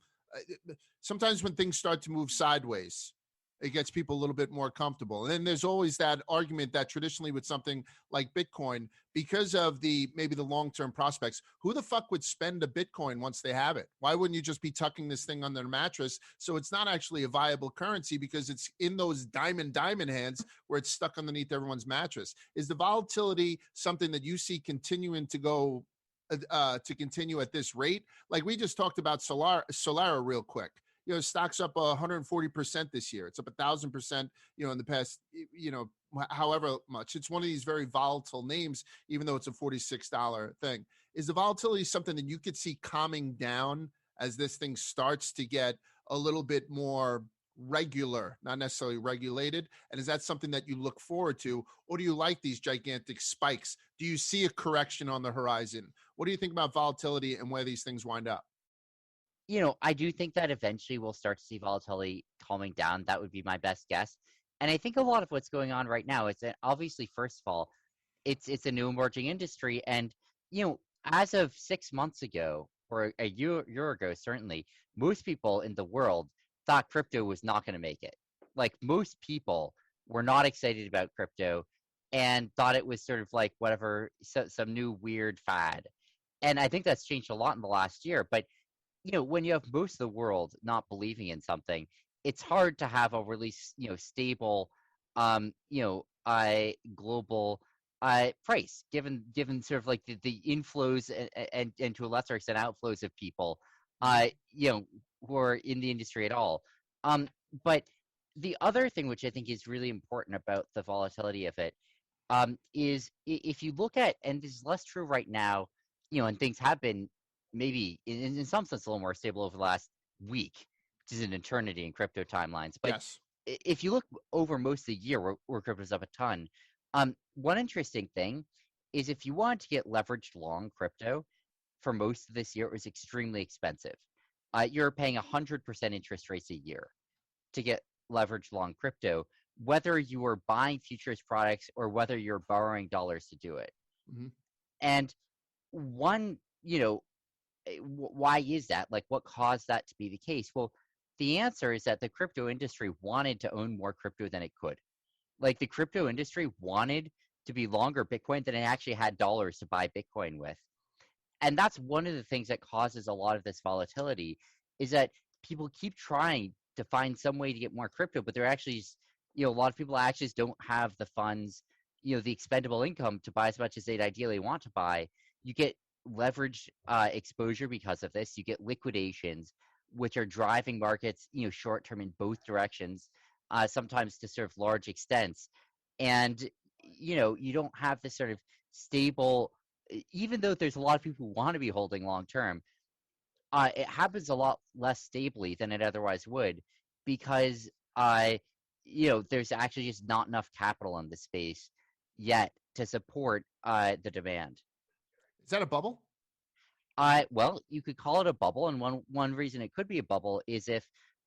sometimes when things start to move sideways, it gets people a little bit more comfortable. And then there's always that argument that traditionally with something like Bitcoin, because of maybe the long-term prospects, who the fuck would spend a Bitcoin once they have it? Why wouldn't you just be tucking this thing under the mattress so it's not actually a viable currency because it's in those diamond hands where it's stuck underneath everyone's mattress? Is the volatility something that you see continuing to go to continue at this rate. Like we just talked about Solara real quick. Stock's up 140% this year. It's up 1,000%, in the past, however much. It's one of these very volatile names, even though it's a $46 thing. Is the volatility something that you could see calming down as this thing starts to get a little bit more regular, not necessarily regulated? And is that something that you look forward to, or do you like these gigantic spikes? Do you see a correction on the horizon? What do you think about volatility and where these things wind up? I do think that eventually we'll start to see volatility calming down. That would be my best guess. And I think a lot of what's going on right now is that obviously, first of all, it's a new emerging industry. And, as of 6 months ago, or a year ago, certainly, most people in the world thought crypto was not going to make it. Like, most people were not excited about crypto and thought it was sort of like whatever, some new weird fad. And I think that's changed a lot in the last year. But when you have most of the world not believing in something, it's hard to have a really, stable, global price, given sort of like the inflows and to a lesser extent outflows of people, who are in the industry at all. But the other thing which I think is really important about the volatility of it is if you look at, and this is less true right now, and things have been maybe in some sense a little more stable over the last week, which is an eternity in crypto timelines. But yes, if you look over most of the year where crypto's up a ton, one interesting thing is if you wanted to get leveraged long crypto for most of this year, it was extremely expensive. You're paying 100% interest rates a year to get leveraged long crypto, whether you were buying futures products or whether you're borrowing dollars to do it. Mm-hmm. And why is that? Like, what caused that to be the case? Well, the answer is that the crypto industry wanted to own more crypto than it could. Like, the crypto industry wanted to be longer Bitcoin than it actually had dollars to buy Bitcoin with. And that's one of the things that causes a lot of this volatility, is that people keep trying to find some way to get more crypto, but they're actually, a lot of people actually just don't have the funds, the expendable income to buy as much as they'd ideally want to buy. You get leveraged exposure because of this. You get liquidations, which are driving markets, short term in both directions, sometimes to sort of large extents. And, you don't have this sort of stable, even though there's a lot of people who want to be holding long term, it happens a lot less stably than it otherwise would, because, there's actually just not enough capital in the space yet to support the demand. Is that a bubble? Well, you could call it a bubble, and one reason it could be a bubble is if,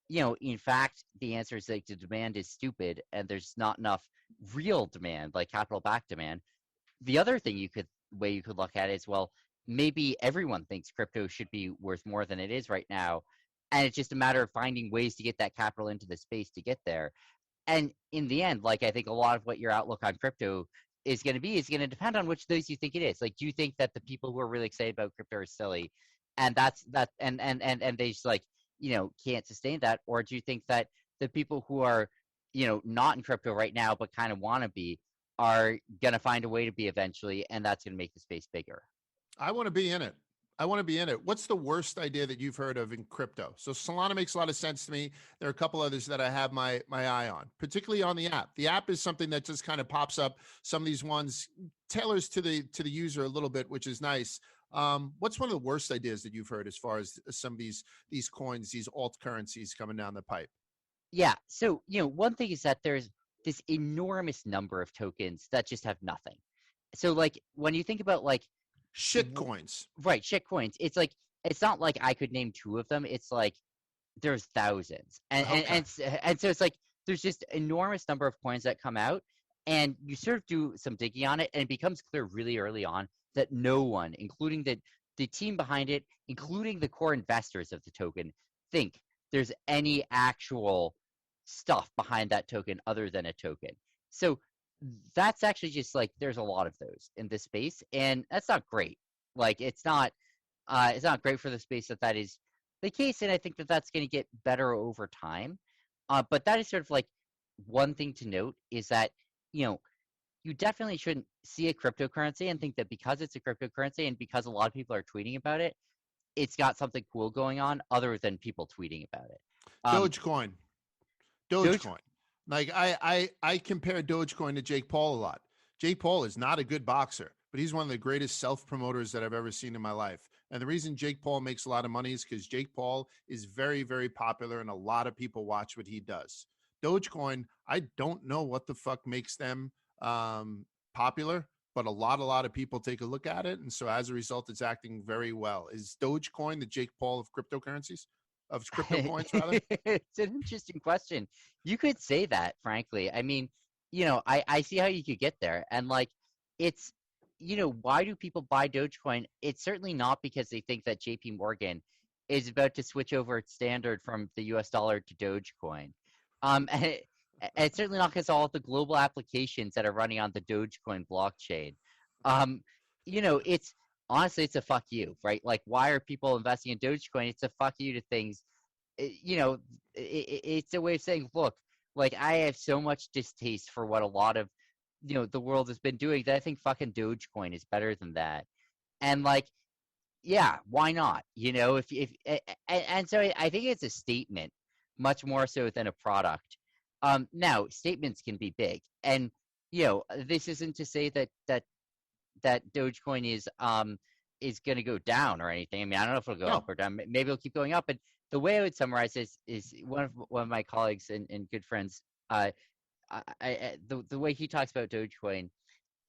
in fact, the answer is like the demand is stupid and there's not enough real demand, like capital-backed demand. The other thing you could look at is, well, maybe everyone thinks crypto should be worth more than it is right now, and it's just a matter of finding ways to get that capital into the space to get there. And in the end, like, I think a lot of what your outlook on crypto is going to depend on which of those you think it is. Like, do you think that the people who are really excited about crypto are silly, and and they just can't sustain that? Or do you think that the people who are, not in crypto right now but kind of want to be, are going to find a way to be eventually, and that's going to make the space bigger? I want to be in it. What's the worst idea that you've heard of in crypto? So Solana makes a lot of sense to me. There are a couple others that I have my eye on, particularly on the app. The app is something that just kind of pops up. Some of these ones tailors to the user a little bit, which is nice. What's one of the worst ideas that you've heard as far as some of these coins, these alt currencies coming down the pipe? Yeah. So, one thing is that there's this enormous number of tokens that just have nothing. So, like, when you think about, like, shit coins, right? Shit coins. It's like, it's not like I could name two of them. It's like there's thousands, and so it's like there's just enormous number of coins that come out, and you sort of do some digging on it, and it becomes clear really early on that no one, including the team behind it, including the core investors of the token, think there's any actual stuff behind that token other than a token. So that's actually just like, there's a lot of those in this space, and that's not great. Like, it's not great for the space that is the case, and I think that that's going to get better over time. But that is sort of like one thing to note, is that you definitely shouldn't see a cryptocurrency and think that because it's a cryptocurrency and because a lot of people are tweeting about it, it's got something cool going on other than people tweeting about it. Dogecoin. Like I compare Dogecoin to Jake Paul a lot. Jake Paul is not a good boxer, but he's one of the greatest self-promoters that I've ever seen in my life. And the reason Jake Paul makes a lot of money is because Jake Paul is very, very popular and a lot of people watch what he does. Dogecoin, I don't know what the fuck makes them popular, but a lot of people take a look at it. And so as a result, it's acting very well. Is Dogecoin the Jake Paul of cryptocurrencies? Of crypto coins, rather? It's an interesting question. You could say that, frankly. I mean, you know, I see how you could get there. And like, it's, you know, why do people buy Dogecoin? It's certainly not because they think that JP Morgan is about to switch over its standard from the US dollar to Dogecoin. And it's certainly not because all of the global applications that are running on the Dogecoin blockchain. You know, it's honestly, it's a fuck you, right? Like, why are people investing in Dogecoin? It's a fuck you to things. You know, it's a way of saying, look, like, I have so much distaste for what a lot of, you know, the world has been doing that I think fucking Dogecoin is better than that. And like, yeah, why not? You know, and so I think it's a statement much more so than a product. Now, statements can be big, and you know, this isn't to say that Dogecoin is going to go down or anything. I mean, I don't know if it'll go up or down. Maybe it'll keep going up. But the way I would summarize this is one of my colleagues and good friends. The way he talks about Dogecoin,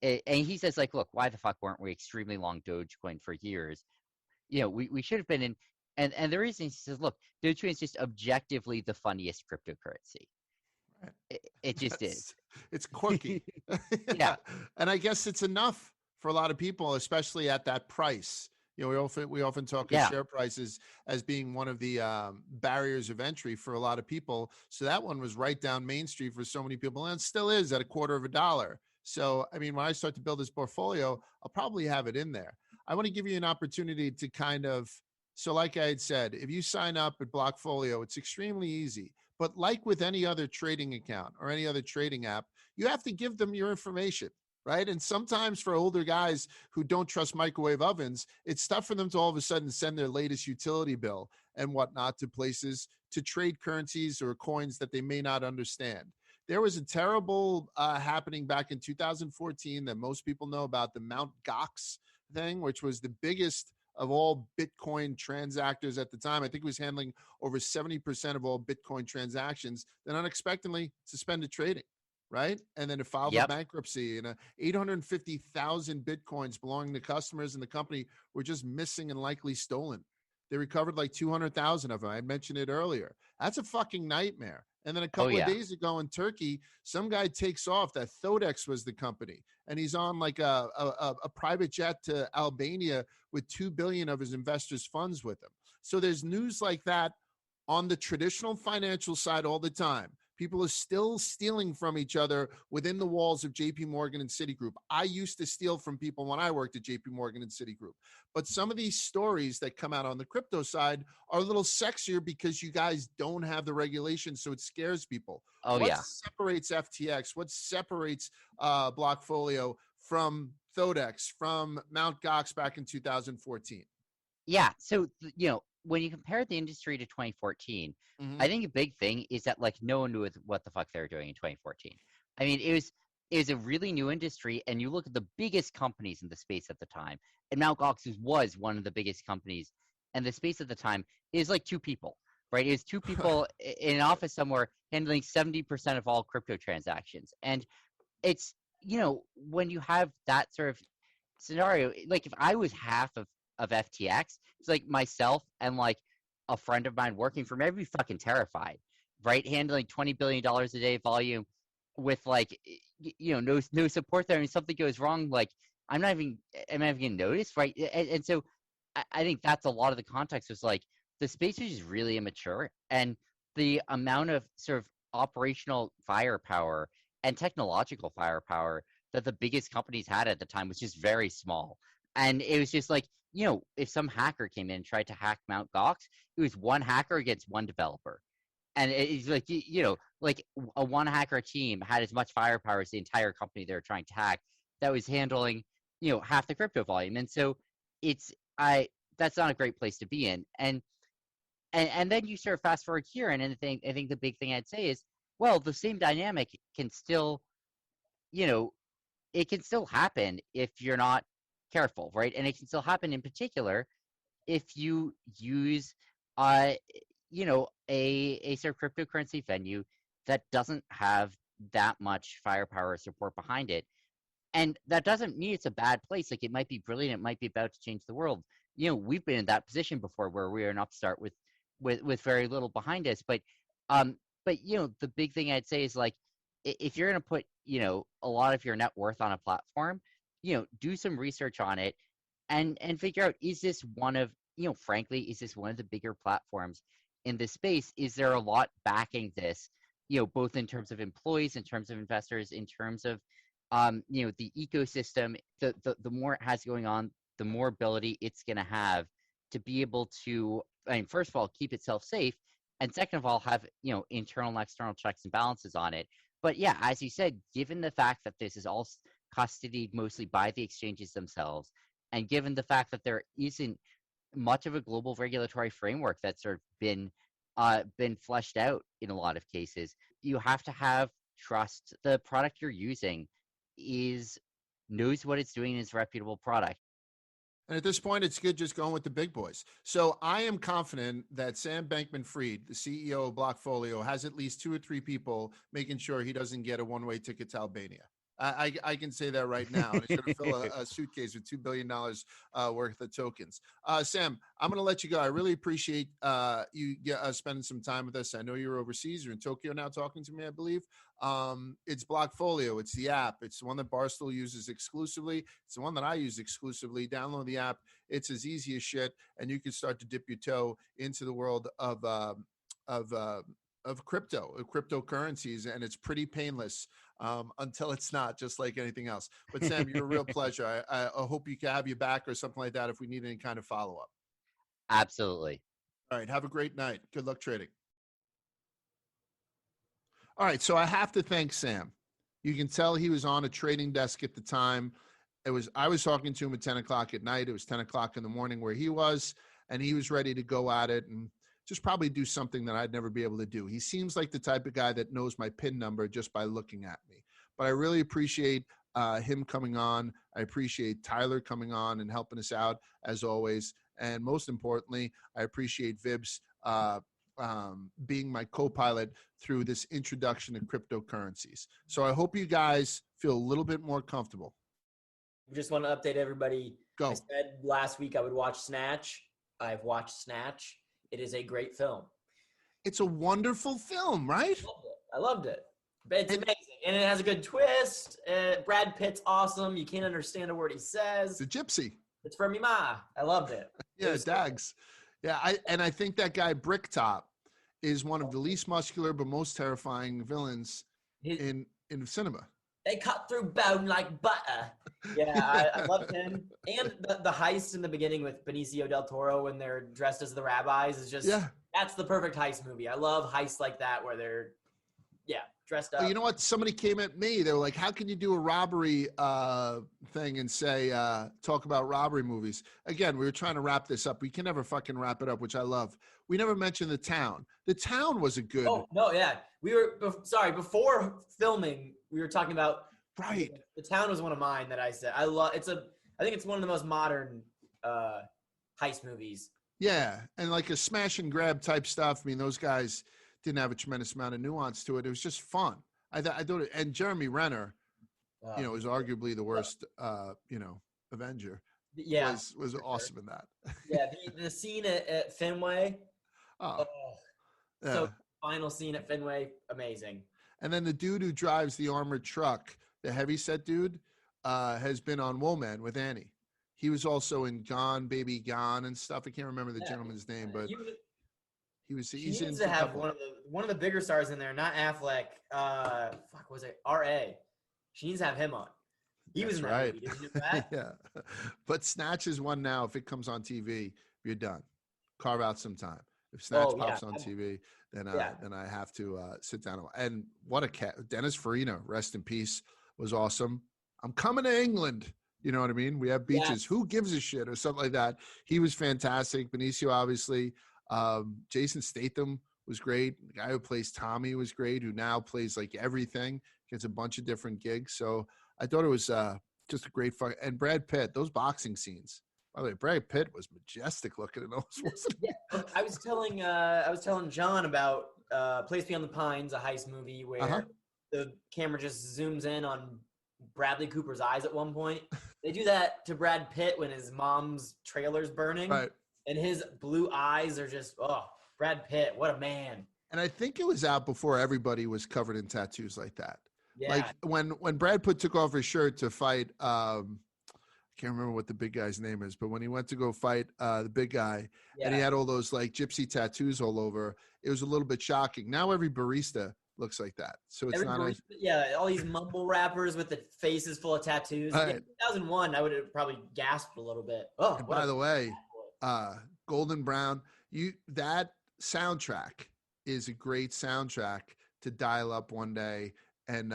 and he says, like, look, why the fuck weren't we extremely long Dogecoin for years? You know, we should have been in. And the reason he says, look, Dogecoin is just objectively the funniest cryptocurrency. It just is. It's quirky. Yeah. And I guess it's enough for a lot of people, especially at that price. You know, we often talk of share prices as being one of the barriers of entry for a lot of people. So that one was right down Main Street for so many people, and it still is at $0.25. So, I mean, when I start to build this portfolio, I'll probably have it in there. I want to give you an opportunity to kind of, so like I had said, if you sign up at Blockfolio, it's extremely easy. But like with any other trading account or any other trading app, you have to give them your information, right? And sometimes for older guys who don't trust microwave ovens, it's tough for them to all of a sudden send their latest utility bill and whatnot to places to trade currencies or coins that they may not understand. There was a terrible happening back in 2014 that most people know about, the Mt. Gox thing, which was the biggest of all Bitcoin transactors at the time. I think it was handling over 70% of all Bitcoin transactions, then unexpectedly suspended trading, right? And then it filed a bankruptcy, and 850,000 Bitcoins belonging to customers in the company were just missing and likely stolen. They recovered like 200,000 of them. I mentioned it earlier. That's a fucking nightmare. And then a couple of days ago in Turkey, some guy takes off. That Thodex was the company, and he's on like a private jet to Albania with $2 billion of his investors' funds with him. So there's news like that on the traditional financial side all the time. People are still stealing from each other within the walls of JP Morgan and Citigroup. I used to steal from people when I worked at JP Morgan and Citigroup. But some of these stories that come out on the crypto side are a little sexier because you guys don't have the regulation, so it scares people. What separates FTX? What separates Blockfolio from Thodex, from Mt. Gox back in 2014? Yeah, so, you know, when you compare the industry to 2014, I think a big thing is that like no one knew what the fuck they were doing in 2014. I mean, it was a really new industry, and you look at the biggest companies in the space at the time, and Mt. Gox was one of the biggest companies, and the space at the time is like two people, right? It was two people in an office somewhere handling 70% of all crypto transactions. And it's, you know, when you have that sort of scenario, like if I was half of FTX, it's like myself and like a friend of mine working for me, I'd be fucking terrified, right? Handling $20 billion a day volume with like, you know, no support there. And if something goes wrong, like I'm not even getting noticed, right? And so I think that's a lot of the context was like the space is just really immature, and the amount of sort of operational firepower and technological firepower that the biggest companies had at the time was just very small. And it was just like, you know, if some hacker came in and tried to hack Mt. Gox, it was one hacker against one developer. And it's like, you know, like a one hacker team had as much firepower as the entire company they were trying to hack that was handling, half the crypto volume. And so that's not a great place to be in. And then you sort of fast forward here, and I think the big thing I'd say is, well, the same dynamic can still, it can still happen if you're not careful, right? And it can still happen in particular if you use, a sort of cryptocurrency venue that doesn't have that much firepower or support behind it. And that doesn't mean it's a bad place. Like, it might be brilliant. It might be about to change the world. We've been in that position before where we are an upstart with very little behind us. But the big thing I'd say is, like, if you're going to put, a lot of your net worth on a platform, do some research on it and figure out, is this one of, frankly, is this one of the bigger platforms in this space? Is there a lot backing this, both in terms of employees, in terms of investors, in terms of, the ecosystem? The more it has going on, the more ability it's going to have to be able to, first of all, keep itself safe, and second of all, have, internal and external checks and balances on it. But yeah, as you said, given the fact that this is all custodied mostly by the exchanges themselves, and given the fact that there isn't much of a global regulatory framework that's sort of been fleshed out in a lot of cases, you have to have trust the product you're using knows what it's doing, is a reputable product. And at this point, it's good just going with the big boys. So I am confident that Sam Bankman-Fried, the CEO of Blockfolio, has at least 2 or 3 people making sure he doesn't get a one-way ticket to Albania. I can say that right now. He's going to fill a suitcase with $2 billion worth of tokens. Sam, I'm going to let you go. I really appreciate you spending some time with us. I know you're overseas. You're in Tokyo now talking to me, I believe. It's Blockfolio. It's the app. It's the one that Barstool uses exclusively. It's the one that I use exclusively. Download the app. It's as easy as shit, and you can start to dip your toe into the world of cryptocurrencies, and it's pretty painless until it's not, just like anything else. But Sam, you're a real pleasure. I hope you can have you back or something like that if we need any kind of follow-up. Absolutely. All right. Have a great night. Good luck trading. All right. So I have to thank Sam. You can tell he was on a trading desk at the time. I was talking to him at 10 o'clock at night. It was 10 o'clock in the morning where he was, and he was ready to go at it and just probably do something that I'd never be able to do. He seems like the type of guy that knows my PIN number just by looking at me. But I really appreciate him coming on. I appreciate Tyler coming on and helping us out, as always. And most importantly, I appreciate Vibs being my co-pilot through this introduction to cryptocurrencies. So I hope you guys feel a little bit more comfortable. I just want to update everybody. Go. I said last week I would watch Snatch. I've watched Snatch. It is a great film. It's a wonderful film, right? I loved it. It's amazing. And it has a good twist. Brad Pitt's awesome. You can't understand a word he says. The gypsy. It's from Ma. I loved it. Yeah, Dags. Yeah, I think that guy Bricktop is one of the least muscular but most terrifying villains in cinema. They cut through bone like butter. Yeah, I loved him. And the heist in the beginning with Benicio del Toro when they're dressed as the rabbis is just, that's the perfect heist movie. I love heists like that where they're, dressed up. Well, you know what? Somebody came at me. They were like, how can you do a robbery thing and say, talk about robbery movies? Again, we were trying to wrap this up. We can never fucking wrap it up, which I love. We never mentioned The Town. The Town was a good. Oh, no, yeah. We were, before filming, we were talking about. Right. The Town was one of mine that I said. I think it's one of the most modern heist movies. Yeah. And like a smash and grab type stuff. I mean, those guys didn't have a tremendous amount of nuance to it. It was just fun. I thought, and Jeremy Renner, is arguably the worst, Avenger. Yeah, was awesome in that. Yeah, the scene at Fenway. So final scene at Fenway, amazing. And then the dude who drives the armored truck, the heavyset dude, has been on Woolman with Annie. He was also in Gone Baby Gone and stuff. I can't remember the gentleman's name, but he needs to have one of the bigger stars in there, not Affleck. Was it R.A.? She needs to have him on. He was in that movie. Did you know that? Yeah. But Snatch is one now. If it comes on TV, you're done. Carve out some time. If Snatch pops on TV, then I have to sit down. And what a cat. Dennis Farina, rest in peace, was awesome. I'm coming to England. You know what I mean? We have beaches. Yes. Who gives a shit or something like that? He was fantastic. Benicio, obviously. Jason Statham was great. The guy who plays Tommy was great, who now plays like everything. Gets a bunch of different gigs. So I thought it was just a great fun. And Brad Pitt, those boxing scenes. By the way, Brad Pitt was majestic looking in those, wasn't he? Yeah. I was telling John about Place Beyond the Pines, a heist movie where the camera just zooms in on Bradley Cooper's eyes at one point. They do that to Brad Pitt when his mom's trailer's burning. Right. And his blue eyes are just, Brad Pitt, what a man. And I think it was out before everybody was covered in tattoos like that. Yeah. Like when Brad Pitt took off his shirt to fight, I can't remember what the big guy's name is, but when he went to go fight the big guy and he had all those like gypsy tattoos all over, it was a little bit shocking. Now every barista looks like that. So it's all these mumble rappers with the faces full of tattoos. Right. In 2001, I would have probably gasped a little bit. And by the way, Golden Brown, that soundtrack is a great soundtrack to dial up one day and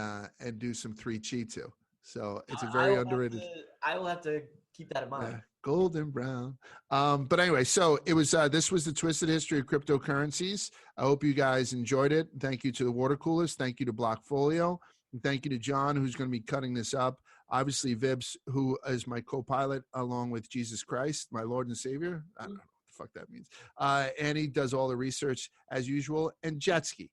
do some 3Chi to. So it's a very underrated. I will have to keep that in mind. Yeah, Golden Brown. But anyway, so it was. This was the Twisted History of Cryptocurrencies. I hope you guys enjoyed it. Thank you to the Water Coolers. Thank you to Blockfolio. And thank you to John, who's going to be cutting this up. Obviously, Vibs, who is my co-pilot, along with Jesus Christ, my Lord and Savior. I don't know what the fuck that means. And he does all the research as usual. And Jetski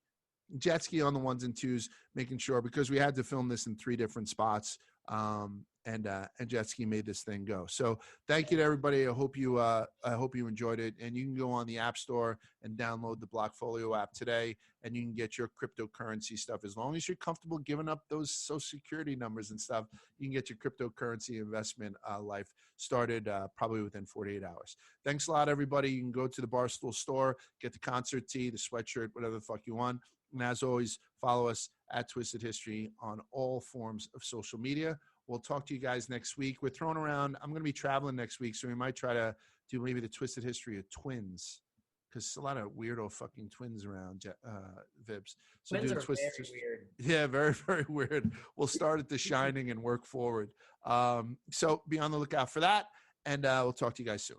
on the ones and twos, making sure, because we had to film this in 3 different spots. And Jetski made this thing go. So thank you to everybody. I hope you enjoyed it. And you can go on the App Store and download the Blockfolio app today, and you can get your cryptocurrency stuff. As long as you're comfortable giving up those Social Security numbers and stuff, you can get your cryptocurrency investment life started probably within 48 hours. Thanks a lot, everybody. You can go to the Barstool store, get the concert tee, the sweatshirt, whatever the fuck you want. And as always, follow us at Twisted History on all forms of social media. We'll talk to you guys next week. We're throwing around, I'm going to be traveling next week, so we might try to do maybe the Twisted History of twins, because a lot of weirdo fucking twins around, Vibs. So twins are very weird. Yeah, very, very weird. We'll start at The Shining and work forward. So be on the lookout for that, and we'll talk to you guys soon.